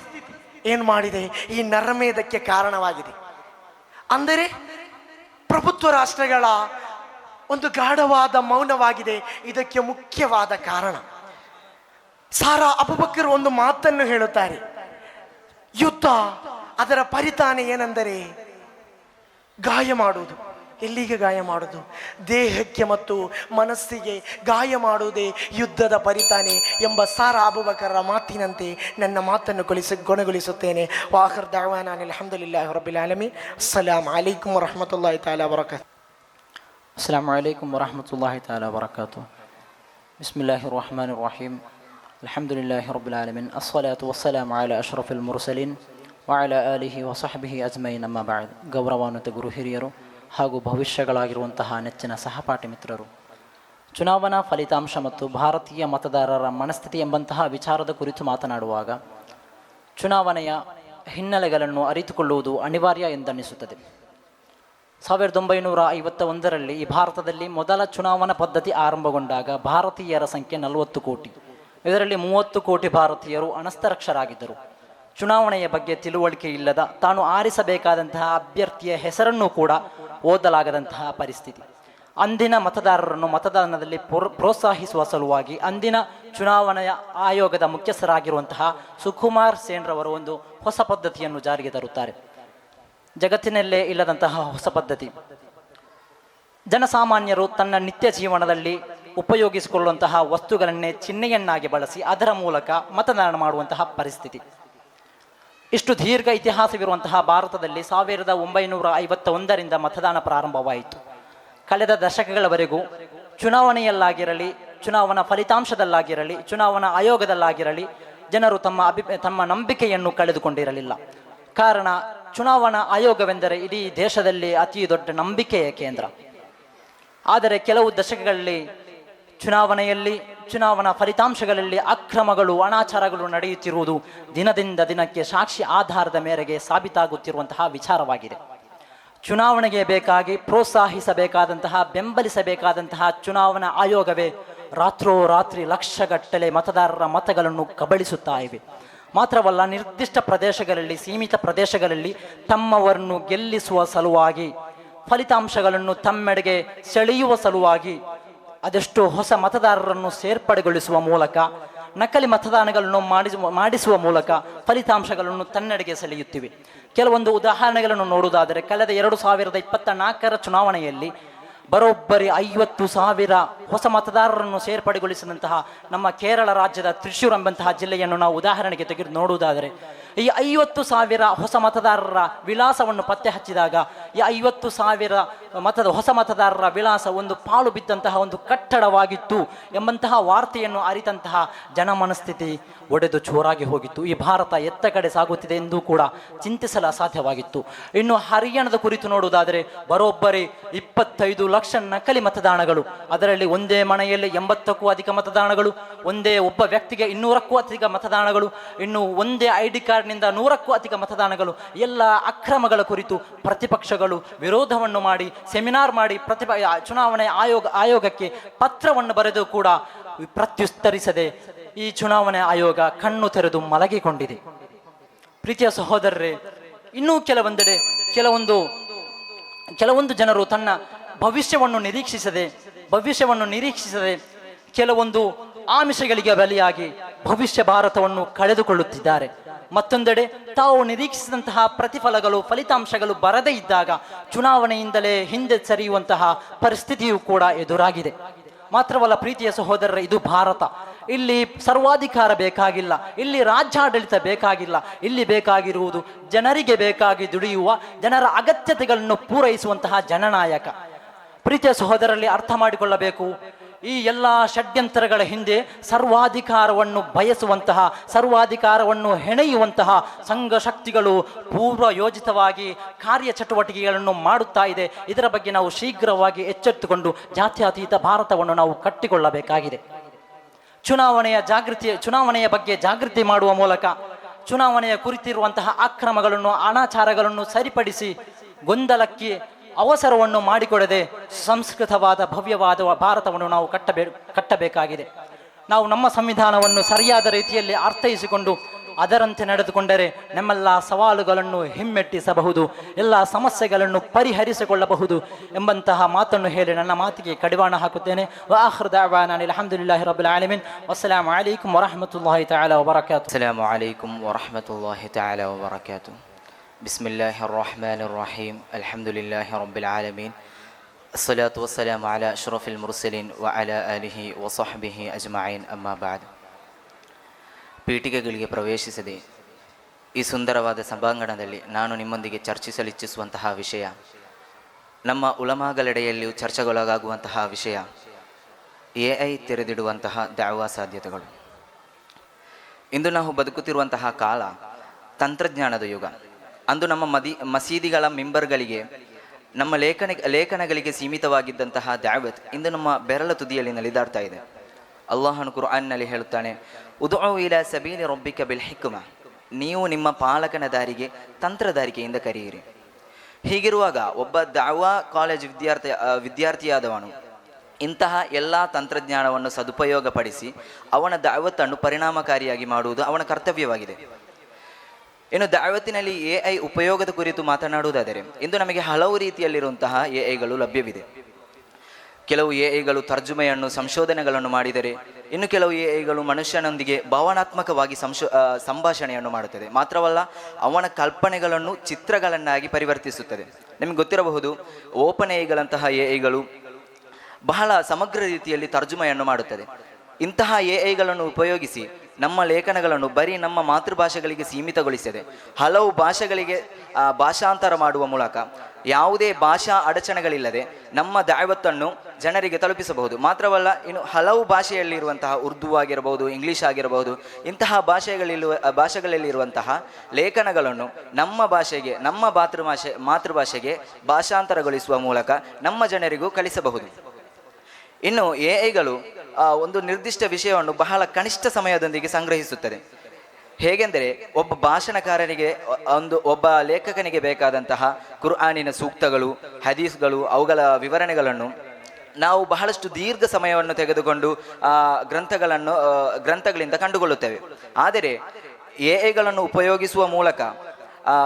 ಏನು ಮಾಡಿದೆ, ಈ ನರಮೇಧಕ್ಕೆ ಕಾರಣವಾಗಿದೆ. ಅಂದರೆ ಪ್ರಭುತ್ವ ರಾಷ್ಟ್ರಗಳ ಒಂದು ಗಾಢವಾದ ಮೌನವಾಗಿದೆ ಇದಕ್ಕೆ ಮುಖ್ಯವಾದ ಕಾರಣ. ಸಾರಾ ಅಬೂಬಕರ್ ಒಂದು ಮಾತನ್ನು ಹೇಳುತ್ತಾರೆ, ಯುದ್ಧ ಅದರ ಪರಿತಾನೆ ಏನೆಂದರೆ ಗಾಯ ಮಾಡುವುದು. ಎಲ್ಲಿಗೆ ಗಾಯ ಮಾಡುವುದು? ದೇಹಕ್ಕೆ ಮತ್ತು ಮನಸ್ಸಿಗೆ ಗಾಯ ಮಾಡುವುದೇ ಯುದ್ಧದ ಪರಿತಾನೆ ಎಂಬ ಸಾರಾ ಅಬೂಬಕರ ಮಾತಿನಂತೆ ನನ್ನ ಮಾತನ್ನು ಕೊನೆಗೊಳಿಸುತ್ತೇನೆ. ವಾಖಿರ್ ದಅವಾನಾ ಅಲ್ಹಮ್ದುಲಿಲ್ಲಾಹಿ ರಬ್ಬಿಲ್ ಆಲಮೀನ್. ಅಸ್ಸಲಾಮು ಅಲೈಕುಂ ವರಹ್ಮತುಲ್ಲಾಹಿ ತಆಲಾ ವಬರಕಾತುಹು. ಅಸ್ಸಲಾಮು ಅಲೈಕುಂ ವರಹ್ಮತುಲ್ಲಾಹಿ ತಆಲಾ ವಬರಕಾತುಹು. ಬಿಸ್ಮಿಲ್ಲಾಹಿರ್ ರಹ್ಮಾನಿರ್ ರಹೀಮ್. ಅಲ್ಹಮ್ದುಲಿಲ್ಲಾಹಿ ರಬ್ಬಿಲ್ ಆಲಮೀನ್. ಅಸ್ಸಲಾತು ವಸ್ಸಲಾಮು ಅಲಾ ಅಶ್ರಫಿಲ್ ಮುರ್ಸಲೀನ್ ವಅಲಾ ಆಲಿಹಿ ವಸಹ್ಬಿಹಿ ಅಜ್ಮഈನ್. ಅಮ್ಮಾ ಬಅದ್. ಗೌರವಾನ್ವಿತ ಗುರು ಹಿರಿಯರು ಹಾಗೂ ಭವಿಷ್ಯಗಳಾಗಿರುವಂತಹ ನೆಚ್ಚಿನ ಸಹಪಾಠಿ ಮಿತ್ರರು, ಚುನಾವಣಾ ಫಲಿತಾಂಶ ಮತ್ತು ಭಾರತೀಯ ಮತದಾರರ ಮನಸ್ಥಿತಿ ಎಂಬಂತಹ ವಿಚಾರದ ಕುರಿತು ಮಾತನಾಡುವಾಗ ಚುನಾವಣೆಯ ಹಿನ್ನೆಲೆಗಳನ್ನು ಅರಿತುಕೊಳ್ಳುವುದು ಅನಿವಾರ್ಯ ಎಂದನ್ನಿಸುತ್ತದೆ. 1951ರಲ್ಲಿ ಈ ಭಾರತದಲ್ಲಿ ಮೊದಲ ಚುನಾವಣಾ ಪದ್ಧತಿ ಆರಂಭಗೊಂಡಾಗ ಭಾರತೀಯರ ಸಂಖ್ಯೆ 40 ಕೋಟಿ. ಇದರಲ್ಲಿ 30 ಕೋಟಿ ಭಾರತೀಯರು ಅನಕ್ಷರಸ್ಥರಾಗಿದ್ದರು. ಚುನಾವಣೆಯ ಬಗ್ಗೆ ತಿಳುವಳಿಕೆ ಇಲ್ಲದ, ತಾನು ಆರಿಸಬೇಕಾದಂತಹ ಅಭ್ಯರ್ಥಿಯ ಹೆಸರನ್ನು ಕೂಡ ಓದಲಾಗದಂತಹ ಪರಿಸ್ಥಿತಿ. ಅಂದಿನ ಮತದಾರರನ್ನು ಮತದಾನದಲ್ಲಿ ಪ್ರೋತ್ಸಾಹಿಸುವ ಸಲುವಾಗಿ ಅಂದಿನ ಚುನಾವಣೆಯ ಆಯೋಗದ ಮುಖ್ಯಸ್ಥರಾಗಿರುವಂತಹ ಸುಕುಮಾರ್ ಸೇನ್ರವರು ಒಂದು ಹೊಸ ಪದ್ಧತಿಯನ್ನು ಜಾರಿಗೆ ತರುತ್ತಾರೆ. ಜಗತ್ತಿನಲ್ಲೇ ಇಲ್ಲದಂತಹ ಹೊಸ ಪದ್ಧತಿ. ಜನಸಾಮಾನ್ಯರು ತನ್ನ ನಿತ್ಯ ಜೀವನದಲ್ಲಿ ಉಪಯೋಗಿಸಿಕೊಳ್ಳುವಂತಹ ವಸ್ತುಗಳನ್ನೇ ಚಿಹ್ನೆಯನ್ನಾಗಿ ಬಳಸಿ ಅದರ ಮೂಲಕ ಮತದಾನ ಮಾಡುವಂತಹ ಪರಿಸ್ಥಿತಿ. ಇಷ್ಟು ದೀರ್ಘ ಇತಿಹಾಸವಿರುವಂತಹ ಭಾರತದಲ್ಲಿ 1951ರಿಂದ ಮತದಾನ ಪ್ರಾರಂಭವಾಯಿತು. ಕಳೆದ ದಶಕಗಳವರೆಗೂ ಚುನಾವಣೆಯಲ್ಲಾಗಿರಲಿ, ಚುನಾವಣಾ ಫಲಿತಾಂಶದಲ್ಲಾಗಿರಲಿ, ಚುನಾವಣಾ ಆಯೋಗದಲ್ಲಾಗಿರಲಿ ಜನರು ತಮ್ಮ ನಂಬಿಕೆಯನ್ನು ಕಳೆದುಕೊಂಡಿರಲಿಲ್ಲ. ಕಾರಣ, ಚುನಾವಣಾ ಆಯೋಗವೆಂದರೆ ಇಡೀ ದೇಶದಲ್ಲಿ ಅತಿ ದೊಡ್ಡ ನಂಬಿಕೆಯ ಕೇಂದ್ರ. ಆದರೆ ಕೆಲವು ದಶಕಗಳಲ್ಲಿ ಚುನಾವಣೆಯಲ್ಲಿ, ಚುನಾವಣಾ ಫಲಿತಾಂಶಗಳಲ್ಲಿ ಅಕ್ರಮಗಳು, ಅನಾಚಾರಗಳು ನಡೆಯುತ್ತಿರುವುದು ದಿನದಿಂದ ದಿನಕ್ಕೆ ಸಾಕ್ಷಿ ಆಧಾರದ ಮೇರೆಗೆ ಸಾಬೀತಾಗುತ್ತಿರುವಂತಹ ವಿಚಾರವಾಗಿದೆ. ಚುನಾವಣೆಗೆ ಬೇಕಾಗಿ ಪ್ರೋತ್ಸಾಹಿಸಬೇಕಾದಂತಹ, ಬೆಂಬಲಿಸಬೇಕಾದಂತಹ ಚುನಾವಣಾ ಆಯೋಗವೇ ರಾತ್ರೋರಾತ್ರಿ ಲಕ್ಷಗಟ್ಟಲೆ ಮತದಾರರ ಮತಗಳನ್ನು ಕಬಳಿಸುತ್ತಾ ಇವೆ. ಮಾತ್ರವಲ್ಲ, ನಿರ್ದಿಷ್ಟ ಪ್ರದೇಶಗಳಲ್ಲಿ, ಸೀಮಿತ ಪ್ರದೇಶಗಳಲ್ಲಿ ತಮ್ಮವರನ್ನು ಗೆಲ್ಲಿಸುವ ಸಲುವಾಗಿ, ಫಲಿತಾಂಶಗಳನ್ನು ತಮ್ಮೆಡೆಗೆ ಸೆಳೆಯುವ ಸಲುವಾಗಿ ಅದೆಷ್ಟೋ ಹೊಸ ಮತದಾರರನ್ನು ಸೇರ್ಪಡೆಗೊಳಿಸುವ ಮೂಲಕ, ನಕಲಿ ಮತದಾನಗಳನ್ನು ಮಾಡಿಸುವ ಮೂಲಕ ಫಲಿತಾಂಶಗಳನ್ನು ತನ್ನೆಡೆಗೆ ಸೆಳೆಯುತ್ತಿವೆ. ಕೆಲವೊಂದು ಉದಾಹರಣೆಗಳನ್ನು ನೋಡುವುದಾದರೆ, ಕಳೆದ 2024ರ ಚುನಾವಣೆಯಲ್ಲಿ ಬರೋಬ್ಬರಿ 50,000 ಹೊಸ ಮತದಾರರನ್ನು ಸೇರ್ಪಡೆಗೊಳಿಸಿದಂತಹ ನಮ್ಮ ಕೇರಳ ರಾಜ್ಯದ ತ್ರಿಶೂರ್ ಎಂಬಂತಹ ಜಿಲ್ಲೆಯನ್ನು ನಾವು ಉದಾಹರಣೆಗೆ ತೆಗೆದು ನೋಡುವುದಾದರೆ, ಈ 50,000 ಹೊಸ ಮತದಾರರ ವಿಳಾಸವನ್ನು ಪತ್ತೆ ಹಚ್ಚಿದಾಗ ಈ 50,000 ಹೊಸ ಮತದಾರರ ವಿಳಾಸ ಒಂದು ಪಾಳು ಬಿದ್ದಂತಹ ಒಂದು ಕಟ್ಟಡವಾಗಿತ್ತು ಎಂಬಂತಹ ವಾರ್ತೆಯನ್ನು ಅರಿತಂತಹ ಜನಮನಸ್ಥಿತಿ ಒಡೆದು ಚೂರಾಗಿ ಹೋಗಿತ್ತು. ಈ ಭಾರತ ಎತ್ತ ಕಡೆ ಸಾಗುತ್ತಿದೆ ಎಂದು ಕೂಡ ಚಿಂತಿಸಲು ಅಸಾಧ್ಯವಾಗಿತ್ತು. ಇನ್ನು ಹರಿಯಾಣದ ಕುರಿತು ನೋಡುವುದಾದರೆ, ಬರೋಬ್ಬರಿ 25 ಲಕ್ಷ ನಕಲಿ ಮತದಾನಗಳು. ಅದರಲ್ಲಿ ಒಂದೇ ಮನೆಯಲ್ಲಿ 80ಕ್ಕೂ ಅಧಿಕ ಮತದಾನಗಳು, ಒಂದೇ ಒಬ್ಬ ವ್ಯಕ್ತಿಗೆ 200ಕ್ಕೂ ಅಧಿಕ ಮತದಾನಗಳು, ಇನ್ನು ಒಂದೇ ID ಕಾರ್ಡ್ನಿಂದ 100ಕ್ಕೂ ಅಧಿಕ ಮತದಾನಗಳು. ಎಲ್ಲ ಅಕ್ರಮಗಳ ಕುರಿತು ಪ್ರತಿಪಕ್ಷಗಳು ವಿರೋಧವನ್ನು ಮಾಡಿ, ಸೆಮಿನಾರ್ ಮಾಡಿ, ಚುನಾವಣೆ ಆಯೋಗಕ್ಕೆ ಪತ್ರವನ್ನು ಬರೆದು ಕೂಡ ಪ್ರತ್ಯುತ್ತರಿಸದೆ ಈ ಚುನಾವಣೆ ಆಯೋಗ ಕಣ್ಣು ತೆರೆದು ಮಲಗಿಕೊಂಡಿದೆ. ಪ್ರೀತಿಯ ಸಹೋದರರೇ, ಇನ್ನೂ ಕೆಲವೊಂದು ಜನರು ತನ್ನ ಭವಿಷ್ಯವನ್ನು ನಿರೀಕ್ಷಿಸದೆ ಕೆಲವೊಂದು ಆಮಿಷಗಳಿಗೆ ಬಲಿಯಾಗಿ ಭವಿಷ್ಯ ಭಾರತವನ್ನು ಕಳೆದುಕೊಳ್ಳುತ್ತಿದ್ದಾರೆ. ಮತ್ತೊಂದೆಡೆ ತಾವು ನಿರೀಕ್ಷಿಸಿದಂತಹ ಪ್ರತಿಫಲಗಳು, ಫಲಿತಾಂಶಗಳು ಬರದೇ ಇದ್ದಾಗ ಚುನಾವಣೆಯಿಂದಲೇ ಹಿಂದೆ ಸರಿಯುವಂತಹ ಪರಿಸ್ಥಿತಿಯೂ ಕೂಡ ಎದುರಾಗಿದೆ. ಮಾತ್ರವಲ್ಲ ಪ್ರೀತಿಯ ಸಹೋದರರೇ, ಇದು ಭಾರತ. ಇಲ್ಲಿ ಸರ್ವಾಧಿಕಾರ ಬೇಕಾಗಿಲ್ಲ, ಇಲ್ಲಿ ರಾಜ್ಯಾಡಳಿತ ಬೇಕಾಗಿಲ್ಲ. ಇಲ್ಲಿ ಬೇಕಾಗಿರುವುದು ಜನರಿಗೆ ಬೇಕಾಗಿ ದುಡಿಯುವ, ಜನರ ಅಗತ್ಯತೆಗಳನ್ನು ಪೂರೈಸುವಂತಹ ಜನನಾಯಕ. ಪ್ರೀತಿಯ ಸಹೋದರರಲ್ಲಿ ಅರ್ಥ ಮಾಡಿಕೊಳ್ಳಬೇಕು, ಈ ಎಲ್ಲ ಷಡ್ಯಂತರಗಳ ಹಿಂದೆ ಸರ್ವಾಧಿಕಾರವನ್ನು ಬಯಸುವಂತಹ, ಸರ್ವಾಧಿಕಾರವನ್ನು ಹೆಣೆಯುವಂತಹ ಸಂಘ ಶಕ್ತಿಗಳು ಪೂರ್ವ ಯೋಜಿತವಾಗಿ ಕಾರ್ಯಚಟುವಟಿಕೆಗಳನ್ನು ಮಾಡುತ್ತಾ ಇದೆ. ಇದರ ಬಗ್ಗೆ ನಾವು ಶೀಘ್ರವಾಗಿ ಎಚ್ಚೆತ್ತುಕೊಂಡು ಜಾತ್ಯತೀತ ಭಾರತವನ್ನು ನಾವು ಕಟ್ಟಿಕೊಳ್ಳಬೇಕಾಗಿದೆ. ಚುನಾವಣೆಯ ಬಗ್ಗೆ ಜಾಗೃತಿ ಮಾಡುವ ಮೂಲಕ ಚುನಾವಣೆಯ ಕುರಿತಿರುವಂತಹ ಅಕ್ರಮಗಳನ್ನು, ಅನಾಚಾರಗಳನ್ನು ಸರಿಪಡಿಸಿ ಗೊಂದಲಕ್ಕೆ ಅವಸರವನ್ನು ಮಾಡಿಕೊಡದೆ ಸಂಸ್ಕೃತವಾದ ಭವ್ಯವಾದ ಭಾರತವನ್ನು ನಾವು ಕಟ್ಟಬೇಕಾಗಿದೆ. ನಾವು ನಮ್ಮ ಸಂವಿಧಾನವನ್ನು ಸರಿಯಾದ ರೀತಿಯಲ್ಲಿ ಅರ್ಥೈಸಿಕೊಂಡು ಅದರಂತೆ ನಡೆದುಕೊಂಡರೆ ನಮ್ಮೆಲ್ಲ ಸವಾಲುಗಳನ್ನು ಹಿಮ್ಮೆಟ್ಟಿಸಬಹುದು, ಎಲ್ಲ ಸಮಸ್ಯೆಗಳನ್ನು ಪರಿಹರಿಸಿಕೊಳ್ಳಬಹುದು ಎಂಬಂತಹ ಮಾತನ್ನು ಹೇಳಿ ನನ್ನ ಮಾತಿಗೆ ಕಡಿವಾಣ ಹಾಕುತ್ತೇನೆ. ವಾಖಿರು ದಅವಾನಾ ಅಲ್ಹಮ್ದುಲಿಲ್ಲಾಹಿ ರಬ್ಬಿಲ್ ಆಲಮೀನ್. ವಸ್ಸಲಾಮು ಅಲೈಕುಂ ವರಹ್ಮತುಲ್ಲಾಹಿ ತಆಲಾ ವಬರಕಾತುಹು. ಅಸ್ಸಲಾಮು ಅಲೈಕುಂ ವರಹ್ಮತುಲ್ಲಾಹಿ ತಆಲಾ ವಬರಕಾತುಹು. ಬಿಸ್ಮಿಲ್ಲಾಹಿರ್ ರಹ್ಮಾನಿರ್ ರಹೀಮ್. ಅಲ್ಹಮ್ದುಲಿಲ್ಲಾಹಿ ರಬ್ಬಿಲ್ ಆಲಮೀನ್. ಅಸ್ಸಲಾತು ವಸ್ಸಲಾಮು ಅಲಾ ಅಶ್ರಫಿಲ್ ಮುರ್ಸಲೀನ್ ವ ಅಲಾ ಆಲಿಹಿ ವ ಸಹ್ಬಿಹಿ ಅಜ್ಮഈನ್. ಅಮ್ಮಾ ಬಅದ್. ಪೀಠಿಗೆಗಳಿಗೆ ಪ್ರವೇಶಿಸದೆ ಈ ಸುಂದರವಾದ ಸಭಾಂಗಣದಲ್ಲಿ ನಾನು ನಿಮ್ಮೊಂದಿಗೆ ಚರ್ಚಿಸಲಿಚ್ಛಿಸುವಂತಹ ವಿಷಯ, ನಮ್ಮ ಉಲಮಾಗಳೆಡೆಯಲ್ಲಿಯೂ ಚರ್ಚೆಗೊಳಗಾಗುವಂತಹ ವಿಷಯ, AI ತೆರೆದಿಡುವಂತಹ ದಾವಾ ಸಾಧ್ಯತೆಗಳು. ಇಂದು ನಾವು ಬದುಕುತ್ತಿರುವಂತಹ ಕಾಲ ತಂತ್ರಜ್ಞಾನದ ಯುಗ. ಅಂದು ನಮ್ಮ ಮಸೀದಿಗಳ ಮಿಂಬರ್ಗಳಿಗೆ, ನಮ್ಮ ಲೇಖನಗಳಿಗೆ ಸೀಮಿತವಾಗಿದ್ದಂತಹ ದಾವತ್ ಇಂದು ನಮ್ಮ ಬೆರಳ ತುದಿಯಲ್ಲಿ ನಲಿದಾಡ್ತಾ ಇದೆ. ಅಲ್ಲಾಹನು ಕುರ್ಆನ್ನಲ್ಲಿ ಹೇಳುತ್ತಾನೆ, ಉದುಉ ಇಲಾ ಸಬೀಲಿ ರಬ್ಬಿಕ ಬಿಲ್ ಹಿಕ್ಮ, ನೀವು ನಿಮ್ಮ ಪಾಲಕನ ದಾರಿಗೆ ತಂತ್ರಧಾರಿಕೆಯಿಂದ ಕರೆಯಿರಿ. ಹೀಗಿರುವಾಗ ಒಬ್ಬ ದಾವಾ ಕಾಲೇಜ್ ವಿದ್ಯಾರ್ಥಿಯಾದವನು ಇಂತಹ ಎಲ್ಲ ತಂತ್ರಜ್ಞಾನವನ್ನು ಸದುಪಯೋಗಪಡಿಸಿ ಅವನ ದಾವತ್ತನ್ನು ಪರಿಣಾಮಕಾರಿಯಾಗಿ ಮಾಡುವುದು ಅವನ ಕರ್ತವ್ಯವಾಗಿದೆ. ಇನ್ನು ದಾವತ್ತಿನಲ್ಲಿ AI ಉಪಯೋಗದ ಕುರಿತು ಮಾತನಾಡುವುದಾದರೆ, ಇಂದು ನಮಗೆ ಹಲವು ರೀತಿಯಲ್ಲಿರುವಂತಹ AIಗಳು ಲಭ್ಯವಿದೆ. ಕೆಲವು AIಗಳು ತರ್ಜುಮೆಯನ್ನು, ಸಂಶೋಧನೆಗಳನ್ನು ಮಾಡಿದರೆ, ಇನ್ನು ಕೆಲವು AIಗಳು ಮನುಷ್ಯನೊಂದಿಗೆ ಭಾವನಾತ್ಮಕವಾಗಿ ಸಂಭಾಷಣೆಯನ್ನು ಮಾಡುತ್ತದೆ. ಮಾತ್ರವಲ್ಲ, ಅವನ ಕಲ್ಪನೆಗಳನ್ನು ಚಿತ್ರಗಳನ್ನಾಗಿ ಪರಿವರ್ತಿಸುತ್ತದೆ. ನಿಮಗೆ ಗೊತ್ತಿರಬಹುದು, ಓಪನ್ AIಗಳಂತಹ AIಗಳು ಬಹಳ ಸಮಗ್ರ ರೀತಿಯಲ್ಲಿ ತರ್ಜುಮೆಯನ್ನು ಮಾಡುತ್ತದೆ. ಇಂತಹ AIಗಳನ್ನು ಉಪಯೋಗಿಸಿ ನಮ್ಮ ಲೇಖನಗಳನ್ನು ಬರೀ ನಮ್ಮ ಮಾತೃಭಾಷೆಗಳಿಗೆ ಸೀಮಿತಗೊಳಿಸದೆ ಹಲವು ಭಾಷೆಗಳಿಗೆ ಭಾಷಾಂತರ ಮಾಡುವ ಮೂಲಕ ಯಾವುದೇ ಭಾಷಾ ಅಡಚಣೆಗಳಿಲ್ಲದೆ ನಮ್ಮ ದಾವತ್ತನ್ನು ಜನರಿಗೆ ತಲುಪಿಸಬಹುದು. ಮಾತ್ರವಲ್ಲ, ಇನ್ನು ಹಲವು ಭಾಷೆಯಲ್ಲಿರುವಂತಹ ಉರ್ದು ಆಗಿರಬಹುದು, ಇಂಗ್ಲೀಷ್ ಆಗಿರಬಹುದು, ಇಂತಹ ಭಾಷೆಗಳಲ್ಲಿರುವಂತಹ ಲೇಖನಗಳನ್ನು ನಮ್ಮ ಭಾಷೆಗೆ, ನಮ್ಮ ಮಾತೃಭಾಷೆಗೆ ಭಾಷಾಂತರಗೊಳಿಸುವ ಮೂಲಕ ನಮ್ಮ ಜನರಿಗೂ ಕಲಿಸಬಹುದು. ಇನ್ನು AIಗಳು ಒಂದು ನಿರ್ದಿಷ್ಟ ವಿಷಯವನ್ನು ಬಹಳ ಕನಿಷ್ಠ ಸಮಯದೊಂದಿಗೆ ಸಂಗ್ರಹಿಸುತ್ತದೆ. ಹೇಗೆಂದರೆ, ಒಬ್ಬ ಭಾಷಣಕಾರನಿಗೆ, ಒಬ್ಬ ಲೇಖಕನಿಗೆ ಬೇಕಾದಂತಹ ಕುರ್ಆನಿನ ಸೂಕ್ತಗಳು, ಹದೀಸ್ಗಳು, ಅವುಗಳ ವಿವರಣೆಗಳನ್ನು ನಾವು ಬಹಳಷ್ಟು ದೀರ್ಘ ಸಮಯವನ್ನು ತೆಗೆದುಕೊಂಡು ಗ್ರಂಥಗಳಿಂದ ಕಂಡುಕೊಳ್ಳುತ್ತೇವೆ. ಆದರೆ AIಗಳನ್ನು ಉಪಯೋಗಿಸುವ ಮೂಲಕ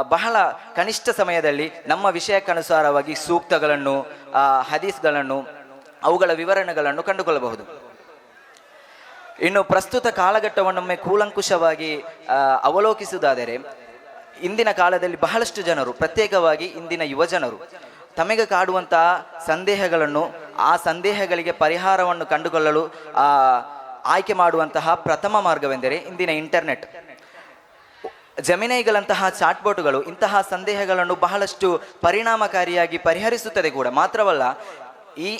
ಬಹಳ ಕನಿಷ್ಠ ಸಮಯದಲ್ಲಿ ನಮ್ಮ ವಿಷಯಕ್ಕನುಸಾರವಾಗಿ ಸೂಕ್ತಗಳನ್ನು, ಹದೀಸ್ಗಳನ್ನು, ಅವುಗಳ ವಿವರಣೆಗಳನ್ನು ಕಂಡುಕೊಳ್ಳಬಹುದು. ಇನ್ನು ಪ್ರಸ್ತುತ ಕಾಲಘಟ್ಟವನ್ನೊಮ್ಮೆ ಕೂಲಂಕುಷವಾಗಿ ಅವಲೋಕಿಸುವುದಾದರೆ, ಇಂದಿನ ಕಾಲದಲ್ಲಿ ಬಹಳಷ್ಟು ಜನರು, ಪ್ರತ್ಯೇಕವಾಗಿ ಇಂದಿನ ಯುವಜನರು, ತಮಗೆ ಕಾಡುವಂತಹ ಸಂದೇಹಗಳನ್ನು, ಆ ಸಂದೇಹಗಳಿಗೆ ಪರಿಹಾರವನ್ನು ಕಂಡುಕೊಳ್ಳಲು ಆಯ್ಕೆ ಮಾಡುವಂತಹ ಪ್ರಥಮ ಮಾರ್ಗವೆಂದರೆ ಇಂದಿನ ಇಂಟರ್ನೆಟ್. ಜೆಮಿನೈಗಳಂತಹ ಚಾಟ್ಬೋಟ್ಗಳು ಇಂತಹ ಸಂದೇಹಗಳನ್ನು ಬಹಳಷ್ಟು ಪರಿಣಾಮಕಾರಿಯಾಗಿ ಪರಿಹರಿಸುತ್ತದೆ ಕೂಡ. ಮಾತ್ರವಲ್ಲ,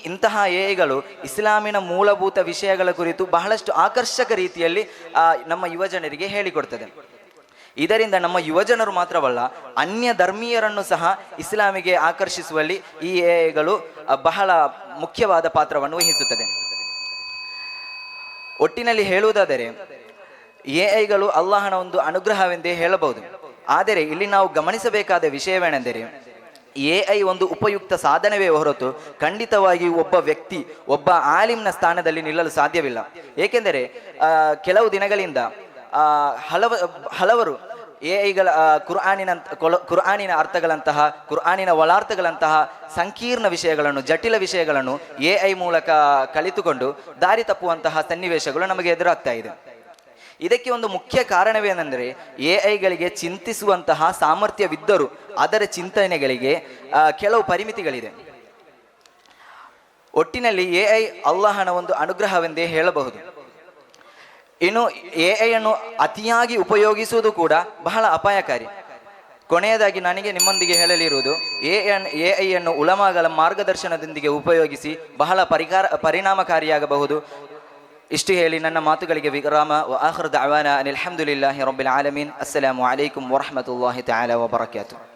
ಇಂತಹ AIಗಳು ಇಸ್ಲಾಮಿನ ಮೂಲಭೂತ ವಿಷಯಗಳ ಕುರಿತು ಬಹಳಷ್ಟು ಆಕರ್ಷಕ ರೀತಿಯಲ್ಲಿ ನಮ್ಮ ಯುವಜನರಿಗೆ ಹೇಳಿಕೊಡ್ತದೆ. ಇದರಿಂದ ನಮ್ಮ ಯುವಜನರು ಮಾತ್ರವಲ್ಲ, ಅನ್ಯ ಧರ್ಮೀಯರನ್ನು ಸಹ ಇಸ್ಲಾಮಿಗೆ ಆಕರ್ಷಿಸುವಲ್ಲಿ ಈ AIಗಳು ಬಹಳ ಮುಖ್ಯವಾದ ಪಾತ್ರವನ್ನು ವಹಿಸುತ್ತದೆ. ಒಟ್ಟಿನಲ್ಲಿ ಹೇಳುವುದಾದರೆ, AIಗಳು ಅಲ್ಲಾಹನ ಒಂದು ಅನುಗ್ರಹವೆಂದೇ ಹೇಳಬಹುದು. ಆದರೆ ಇಲ್ಲಿ ನಾವು ಗಮನಿಸಬೇಕಾದ ವಿಷಯವೇನೆಂದರೆ, AI ಒಂದು ಉಪಯುಕ್ತ ಸಾಧನವೇ ಹೊರತು ಖಂಡಿತವಾಗಿ ಒಬ್ಬ ವ್ಯಕ್ತಿ, ಒಬ್ಬ ಆಲಿಮ್ನ ಸ್ಥಾನದಲ್ಲಿ ನಿಲ್ಲಲು ಸಾಧ್ಯವಿಲ್ಲ. ಏಕೆಂದರೆ ಕೆಲವು ದಿನಗಳಿಂದ ಹಲವರು AIಗಳ ಕುರ್ಆನಿನ ಅರ್ಥಗಳಂತಹ, ಕುರ್ಆನಿನ ಒಳಾರ್ಥಗಳಂತಹ ಸಂಕೀರ್ಣ ವಿಷಯಗಳನ್ನು, ಜಟಿಲ ವಿಷಯಗಳನ್ನು AI ಮೂಲಕ ಕಲಿತುಕೊಂಡು ದಾರಿ ತಪ್ಪುವಂತಹ ಸನ್ನಿವೇಶಗಳು ನಮಗೆ ಎದುರಾಗ್ತಾ ಇದೆ. ಇದಕ್ಕೆ ಒಂದು ಮುಖ್ಯ ಕಾರಣವೇನೆಂದರೆ, AIಗಳಿಗೆ ಚಿಂತಿಸುವಂತಹ ಸಾಮರ್ಥ್ಯವಿದ್ದರೂ ಅದರ ಚಿಂತನೆಗಳಿಗೆ ಕೆಲವು ಪರಿಮಿತಿಗಳಿದೆ. ಒಟ್ಟಿನಲ್ಲಿ AI ಅಲ್ಲಾಹನ ಒಂದು ಅನುಗ್ರಹವೆಂದೇ ಹೇಳಬಹುದು. ಇನ್ನು AIಯನ್ನು ಅತಿಯಾಗಿ ಉಪಯೋಗಿಸುವುದು ಕೂಡ ಬಹಳ ಅಪಾಯಕಾರಿ. ಕೊನೆಯದಾಗಿ ನನಗೆ ನಿಮ್ಮೊಂದಿಗೆ ಹೇಳಲಿರುವುದು, AIಯನ್ನು ಉಲಮಾಗಳ ಮಾರ್ಗದರ್ಶನದೊಂದಿಗೆ ಉಪಯೋಗಿಸಿ ಬಹಳ ಪರಿಣಾಮಕಾರಿಯಾಗಬಹುದು. ಇಷ್ಟು ಹೇಳಿ ನನ್ನ ಮಾತುಗಳಿಗೆ ವಿರಾಮ. ಆಖಿರು ದಅವಾನಾ ಅನಿಲ್ ಹಮ್ದುಲಿಲ್ಲಾಹಿ ರಬ್ಬಿಲ್ ಆಲಮೀನ್. ಅಸ್ಸಲಾಮು ಅಲೈಕುಂ ವರಹ್ಮತುಲ್ಲಾಹಿ ತಆಲಾ ವಬರಕಾತುಹು.